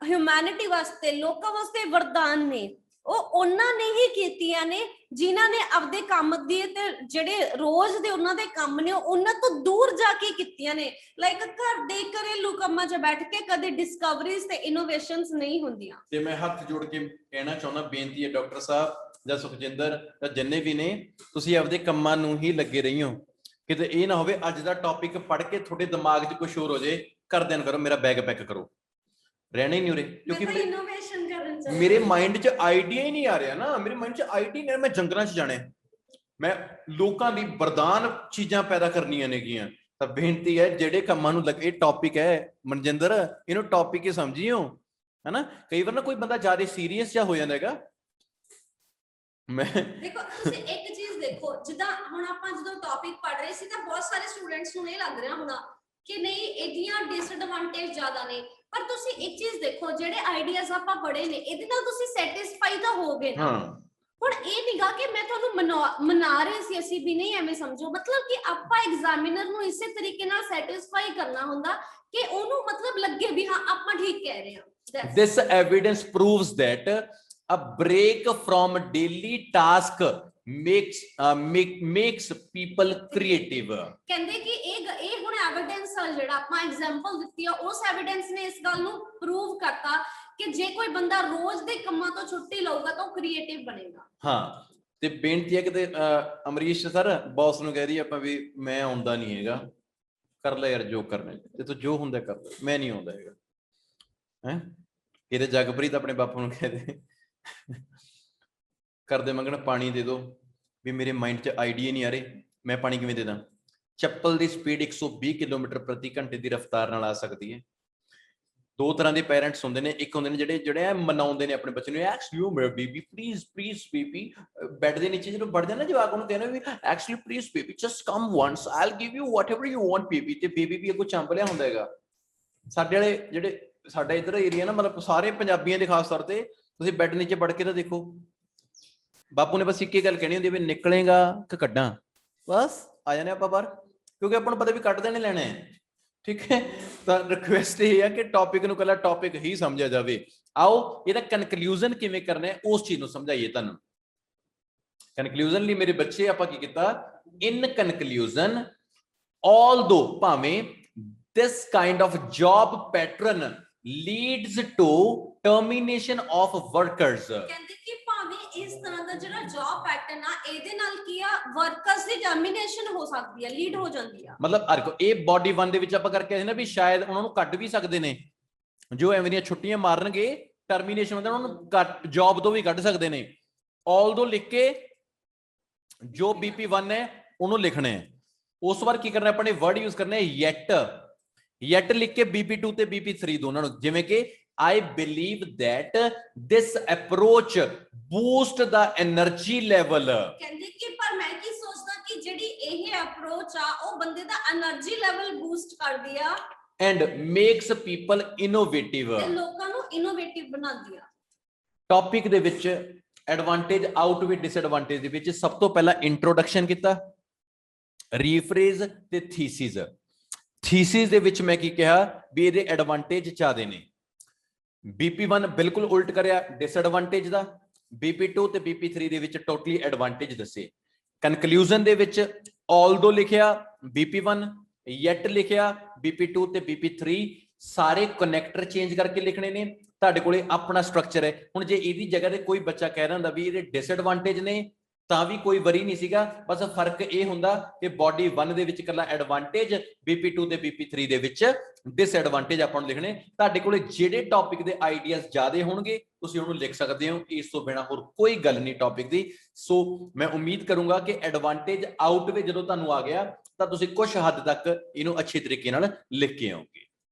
ਹਿਊਮੈਨਿਟੀ ਵਾਸਤੇ, ਲੋਕਾਂ ਵਾਸਤੇ ਵਰਦਾਨ ਨੇ, ਉਹ ਉਹਨਾਂ ਨੇ ਹੀ ਕੀਤੀਆਂ ਨੇ ਜਿਨ੍ਹਾਂ ਨੇ ਆਪਦੇ ਕੰਮ ਦੀ ਤੇ ਜਿਹੜੇ ਰੋਜ਼ ਦੇ ਉਹਨਾਂ ਦੇ ਕੰਮ ਨੇ ਉਹਨਾਂ ਤੋਂ ਦੂਰ ਜਾ ਕੇ ਕੀਤੀਆਂ ਨੇ। ਲਾਈਕ ਘਰ ਦੇ ਘਰੇਲੂ ਕੰਮਾਂ 'ਚ ਬੈਠ ਕੇ ਕਦੇ ਡਿਸਕਵਰੀਜ਼ ਤੇ ਇਨੋਵੇਸ਼ਨਸ ਨਹੀਂ ਹੁੰਦੀਆਂ। ਤੇ ਮੈਂ ਹੱਥ ਜੋੜ ਕੇ ਕਹਿਣਾ ਚਾਹੁੰਦਾ, ਬੇਨਤੀ ਹੈ ਡਾਕਟਰ ਸਾਹਿਬ ਜਾਂ ਸੁਖਜਿੰਦਰ ਜਾਂ ਜਿੰਨੇ ਵੀ ਨੇ, ਤੁਸੀਂ ਆਪਦੇ ਕੰਮਾਂ ਨੂੰ ਹੀ ਲੱਗੇ ਰਹੀਓ। ਕਿਤੇ ਇਹ ਨਾ ਹੋਵੇ ਅੱਜ ਦਾ ਟੌਪਿਕ ਪੜ੍ਹ ਕੇ ਤੁਹਾਡੇ ਦਿਮਾਗ 'ਚ ਕੁਝ ਹੋਰ ਹੋ ਜਾਏ, ਕਰ ਦੇਣ ਕਰੋ, ਮੇਰਾ ਬੈਗ ਪੈਕ ਕਰੋ, ਰਹਿਣਾ ਹੀ ਨਹੀਂ ਉਰੇ। ਕਿਉਂਕਿ ਮੇਰੇ ਮਾਈਂਡ 'ਚ ਆਈਡੀਆ ਹੀ ਨਹੀਂ ਆ ਰਿਹਾ ਨਾ, ਮੇਰੇ ਮਾਈਂਡ 'ਚ ਆਈਡੀਆ ਨਹੀਂ, ਮੈਂ ਜੰਗਲਾਂ 'ਚ ਜਾਣਾ, ਮੈਂ ਲੋਕਾਂ ਦੀ ਵਰਦਾਨ ਚੀਜ਼ਾਂ ਪੈਦਾ ਕਰਨੀਆਂ ਨੇਗੀਆਂ। ਤਾਂ ਬੇਨਤੀ ਹੈ ਜਿਹੜੇ ਕੰਮਾਂ ਨੂੰ ਲੱਗੇ, ਇਹ ਟੌਪਿਕ ਹੈ ਮਨਜਿੰਦਰ, ਇਹਨੂੰ ਟੌਪਿਕ ਹੀ ਸਮਝੀਓ, ਹਨਾ। ਕਈ ਵਾਰ ਨਾ ਕੋਈ ਬੰਦਾ ਜ਼ਿਆਦਾ ਸੀਰੀਅਸ ਜਿਹਾ ਹੋ ਜਾਂਦਾ ਹੈਗਾ। ਮੈਂ ਦੇਖੋ ਤੁਸੀਂ ਇੱਕ ਚੀਜ਼ ਦੇਖੋ, ਜਿੱਦਾਂ ਹੁਣ ਆਪਾਂ ਜਦੋਂ ਟੌਪਿਕ ਪੜ੍ਹ ਰਹੇ ਸੀ ਤਾਂ ਬਹੁਤ ਸਾਰੇ ਸਟੂਡੈਂਟਸ ਨੂੰ ਇਹ ਲੱਗ ਰਿਹਾ ਹੋਣਾ ਕਿ ਨਹੀਂ ਇਹਦੀਆਂ ਡਿਸਐਡਵਾਂਟੇਜ ਜ਼ਿਆਦਾ ਨੇ, ਪਰ ਤੁਸੀਂ ਇੱਕ ਚੀਜ਼ ਦੇਖੋ, ਜਿਹੜੇ ਆਈਡੀਆਜ਼ ਆਪਾਂ ਪੜ੍ਹੇ ਨੇ ਇਹਦੇ ਨਾਲ ਤੁਸੀਂ ਸੈਟੀਸਫਾਈ ਤਾਂ ਹੋਗੇ ਨਾ। ਹੁਣ ਇਹ ਨਿਗਾ ਕਿ ਮੈਂ ਤੁਹਾਨੂੰ ਮਨਾ ਰਹੇ ਸੀ, ਅਸੀਂ ਵੀ ਨਹੀਂ, ਐਵੇਂ ਸਮਝੋ, ਮਤਲਬ ਕਿ ਆਪਾਂ ਐਗਜ਼ਾਮੀਨਰ ਨੂੰ ਇਸੇ ਤਰੀਕੇ ਨਾਲ ਸੈਟੀਸਫਾਈ ਕਰਨਾ ਹੁੰਦਾ ਕਿ ਉਹਨੂੰ ਮਤਲਬ ਲੱਗੇ ਵੀ ਹਾਂ ਆਪਾਂ ਠੀਕ ਕਹਿ ਰਹੇ ਹਾਂ। This evidence proves that a break from daily task makes people creative। ਕਹਿੰਦੇ ਕਿ ਇਹ ਹੁਣ ਐਵੀਡੈਂਸ ਆ, ਜਿਹੜਾ ਆਪਾਂ ਐਗਜ਼ਾਮਪਲ ਦਿੱਤੀ ਆ, ਉਸ ਐਵੀਡੈਂਸ ਨੇ ਇਸ ਗੱਲ ਨੂੰ ਪ੍ਰੂਵ ਕਰਤਾ ਕਿ ਜੇ ਕੋਈ ਬੰਦਾ ਰੋਜ਼ ਦੇ ਕੰਮਾਂ ਤੋਂ ਛੁੱਟੀ ਲਊਗਾ ਤਾਂ ਉਹ ਕ੍ਰੀਏਟਿਵ ਬਣੇਗਾ। ਹਾਂ, ਤੇ ਬੇਨਤੀ ਹੈ ਕਿਤੇ ਅਮਰੀਸ਼ ਸਰ ਬੌਸ ਨੂੰ ਕਹਿ ਰਹੀ ਆਪਾਂ ਵੀ ਮੈਂ ਆਉਂਦਾ ਨਹੀਂ ਹੈਗਾ, ਕਰ ਲੈ ਯਾਰ ਜੋ ਕਰਨਾ, ਤੇ ਤੂੰ ਜੋ ਹੁੰਦਾ ਕਰ ਲੈ, ਮੈਂ ਨਹੀਂ ਆਉਂਦਾ ਹੈਗਾ ਹੈ। ਇਹਦੇ ਜਗਪ੍ਰੀਤ ਆਪਣੇ ਬਾਪੂ ਨੂੰ ਕਹਿ ਦੇ ਕਰਦੇ ਮੰਗਣ ਪਾਣੀ ਦੇ ਦੋ, ਵੀ ਮੇਰੇ ਮਾਈਂਡ 'ਚ ਆਈਡੀਆ ਨਹੀਂ ਆ ਰਹੇ, ਮੈਂ ਪਾਣੀ ਕਿਵੇਂ ਦੇ ਦਾਂ। ਚੱਪਲ ਦੀ ਸਪੀਡ 120 ਕਿਲੋਮੀਟਰ ਪ੍ਰਤੀ ਘੰਟੇ ਦੀ ਰਫ਼ਤਾਰ ਨਾਲ ਆ ਸਕਦੀ ਹੈ। ਦੋ ਤਰ੍ਹਾਂ ਦੇ ਪੇਰੈਂਟਸ ਹੁੰਦੇ ਨੇ, ਇੱਕ ਹੁੰਦੇ ਨੇ ਜਿਹੜੇ ਮਨਾਉਂਦੇ ਨੇ ਆਪਣੇ ਬੱਚੇ ਨੂੰ, ਐਕਚੁਅਲੀ ਮੇਰਾ baby please please baby, bed ਦੇ ਨੀਚੇ ਜਦੋਂ ਵੜ ਜਾਂਦਾ ਜਵਾਕ ਉਹਨੂੰ ਕਹਿੰਦਾ ਵੀ actually please baby just come once I'll give you whatever you want baby, ਤੇ ਬੇਬੀ ਵੀ ਅੱਗੋਂ ਚੰਪ ਲਿਆ ਹੁੰਦਾ ਹੈਗਾ। ਸਾਡੇ ਵਾਲੇ ਜਿਹੜੇ ਸਾਡਾ ਇੱਧਰ ਏਰੀਆ ਨਾ, ਮਤਲਬ ਸਾਰੇ ਪੰਜਾਬੀਆਂ ਦੇ ਖਾਸ ਤੌਰ ਤੇ, ਤੁਸੀਂ ਬੈੱਡ ਨੀਚੇ ਵੜ ਕੇ ਤਾਂ ਦੇਖੋ, ਬਾਪੂ ਨੇ ਬਸ ਇੱਕ ਹੀ ਗੱਲ ਕਹਿਣੀ ਹੁੰਦੀ ਵੀ ਨਿਕਲੇਗਾ ਕਿ ਕੱਢਾਂ, ਬਸ ਆ ਜਾਣੇ ਆਪਾਂ ਬਾਹਰ, ਕਿਉਂਕਿ ਆਪਾਂ ਨੂੰ ਪਤਾ ਵੀ ਕੱਢ ਦੇਣੇ ਲੈਣੇ ਹੈ। ਠੀਕ ਹੈ, ਤਾਂ ਰਿਕੁਐਸਟ ਇਹ ਹੈ ਕਿ ਟੌਪਿਕ ਨੂੰ ਇਕੱਲਾ ਟੌਪਿਕ ਹੀ ਸਮਝਿਆ ਜਾਵੇ। ਆਓ ਇਹਦਾ ਕਨਕਲੂਜਨ ਕਿਵੇਂ ਕਰਨਾ ਹੈ ਉਸ ਚੀਜ਼ ਨੂੰ ਸਮਝਾਈਏ ਤੁਹਾਨੂੰ। ਕਨਕਲੂਜਨ ਲਈ ਮੇਰੇ ਬੱਚੇ ਆਪਾਂ ਕੀ ਕੀਤਾ, ਇਨ ਕਨਕਲੂਜਨ although ਭਾਵੇਂ this kind of job pattern leads to termination of workers, ਕਹਿੰਦੇ ਕਿ ਭਾਵੇਂ ਇਸ ਤਰ੍ਹਾਂ ਦਾ ਜਿਹੜਾ ਜੌਬ ਪੈਟਰਨ ਆ ਇਹਦੇ ਨਾਲ ਕੀ ਆ ਵਰਕਰਸ ਦੀ ਟਰਮੀਨੇਸ਼ਨ ਹੋ ਸਕਦੀ ਆ, ਲੀਡ ਹੋ ਜਾਂਦੀ ਆ। ਮਤਲਬ ਇਹ ਬਾਡੀ 1 ਦੇ ਵਿੱਚ ਆਪਾਂ ਕਰਕੇ ਆਏ ਨਾ ਵੀ ਸ਼ਾਇਦ ਉਹਨਾਂ ਨੂੰ ਕੱਢ ਵੀ ਸਕਦੇ ਨੇ, ਜੋ ਐਵੇਂ ਦੀਆਂ ਛੁੱਟੀਆਂ ਮਾਰਨਗੇ ਟਰਮੀਨੇਸ਼ਨ ਹੁੰਦਾ, ਉਹਨਾਂ ਨੂੰ ਕੱਟ ਜੌਬ ਤੋਂ ਵੀ ਕੱਢ ਸਕਦੇ ਨੇ। although ਲਿਖ ਕੇ ਜੋ BP1 ਹੈ ਉਹਨੂੰ ਲਿਖਣਾ ਹੈ। ਉਸ ਤੋਂ ਬਾਅਦ ਕੀ ਕਰਨਾ, ਆਪਾਂ ਨੇ ਵਰਡ ਯੂਜ਼ ਕਰਨਾ ਹੈ yet ਲਿਖ ਕੇ BP2 ਤੇ BP3 ਦੋਨਾਂ ਨੂੰ, ਜਿਵੇਂ ਕਿ I believe that this approach boost the energy level, ਕਹਿੰਦੇ ਕਿ ਪਰ ਮੈਂ ਕੀ ਸੋਚਦਾ ਕਿ ਜਿਹੜੀ ਇਹ ਅਪਰੋਚ ਆ ਉਹ ਬੰਦੇ ਦਾ એનર્ਜੀ ਲੈਵਲ ਬੂਸਟ ਕਰਦੀ ਆ and makes people innovative, ਤੇ ਲੋਕਾਂ ਨੂੰ ਇਨੋਵੇਟਿਵ ਬਣਾਉਂਦੀ ਆ। ਟੌਪਿਕ ਦੇ ਵਿੱਚ ਐਡਵਾਂਟੇਜ ਆਊਟਵੇ ਡਿਸਐਡਵਾਂਟੇਜ ਦੇ ਵਿੱਚ ਸਭ ਤੋਂ ਪਹਿਲਾਂ ਇੰਟਰੋਡਕਸ਼ਨ ਕੀਤਾ, ਰੀਫਰੇਜ਼ ਤੇ ਥੀਸਿਸ। ਥੀਸਿਸ ਦੇ ਵਿੱਚ ਮੈਂ ਕੀ ਕਿਹਾ ਵੀ ਇਹਦੇ ਐਡਵਾਂਟੇਜ ਜ਼ਿਆਦੇ ਨੇ, BP1 ਬਿਲਕੁਲ ਉਲਟ ਕਰਿਆ ਡਿਸਐਡਵਾਂਟੇਜ ਦਾ, BP2 ਤੇ BP3 ਦੇ ਵਿੱਚ ਟੋਟਲੀ ਐਡਵਾਂਟੇਜ ਦੱਸੇ। ਕਨਕਲੂਜਨ ਦੇ ਵਿੱਚ although ਲਿਖਿਆ BP1, yet ਲਿਖਿਆ BP2 ਤੇ BP3, ਸਾਰੇ ਕਨੈਕਟਰ ਚੇਂਜ ਕਰਕੇ ਲਿਖਣੇ ਨੇ। ਤੁਹਾਡੇ ਕੋਲੇ ਆਪਣਾ ਸਟਰਕਚਰ ਹੈ। ਹੁਣ ਜੇ ਇਹਦੀ ਜਗ੍ਹਾ ਤੇ ਕੋਈ ਬੱਚਾ ਕਹਿ ਰਿਹਾ ਹੁੰਦਾ ਵੀ ਇਹਦੇ ਡਿਸਐਡਵਾਂਟੇਜ ਨੇ ਤਾਂ ਵੀ ਕੋਈ ਵਰੀ ਨਹੀਂ ਸੀਗਾ, ਬਸ ਫਰਕ ਇਹ ਹੁੰਦਾ ਕਿ ਬਾਡੀ 1 ਦੇ ਵਿੱਚ ਇਕੱਲਾ ਐਡਵਾਂਟੇਜ, BP2 ਤੇ BP3 ਦੇ ਵਿੱਚ ਡਿਸਐਡਵਾਂਟੇਜ ਆਪਾਂ ਨੂੰ ਲਿਖਣੇ। ਤੁਹਾਡੇ ਕੋਲੇ ਜਿਹੜੇ ਟੌਪਿਕ ਦੇ ਆਈਡੀਆਜ਼ ਜ਼ਿਆਦੇ ਹੋਣਗੇ ਤੁਸੀਂ ਉਹਨੂੰ ਲਿਖ ਸਕਦੇ ਹੋ, ਇਸ ਤੋਂ ਬਿਨਾਂ ਹੋਰ ਕੋਈ ਗੱਲ ਨਹੀਂ ਟੌਪਿਕ ਦੀ। ਸੋ ਮੈਂ ਉਮੀਦ ਕਰੂੰਗਾ ਕਿ ਐਡਵਾਂਟੇਜ ਆਊਟਵੇ ਜਦੋਂ ਤੁਹਾਨੂੰ ਆ ਗਿਆ ਤਾਂ ਤੁਸੀਂ ਕੁਝ ਹੱਦ ਤੱਕ ਇਹਨੂੰ ਅੱਛੇ ਤਰੀਕੇ ਨਾਲ ਲਿਖ ਕੇ ਆਓਗੇ।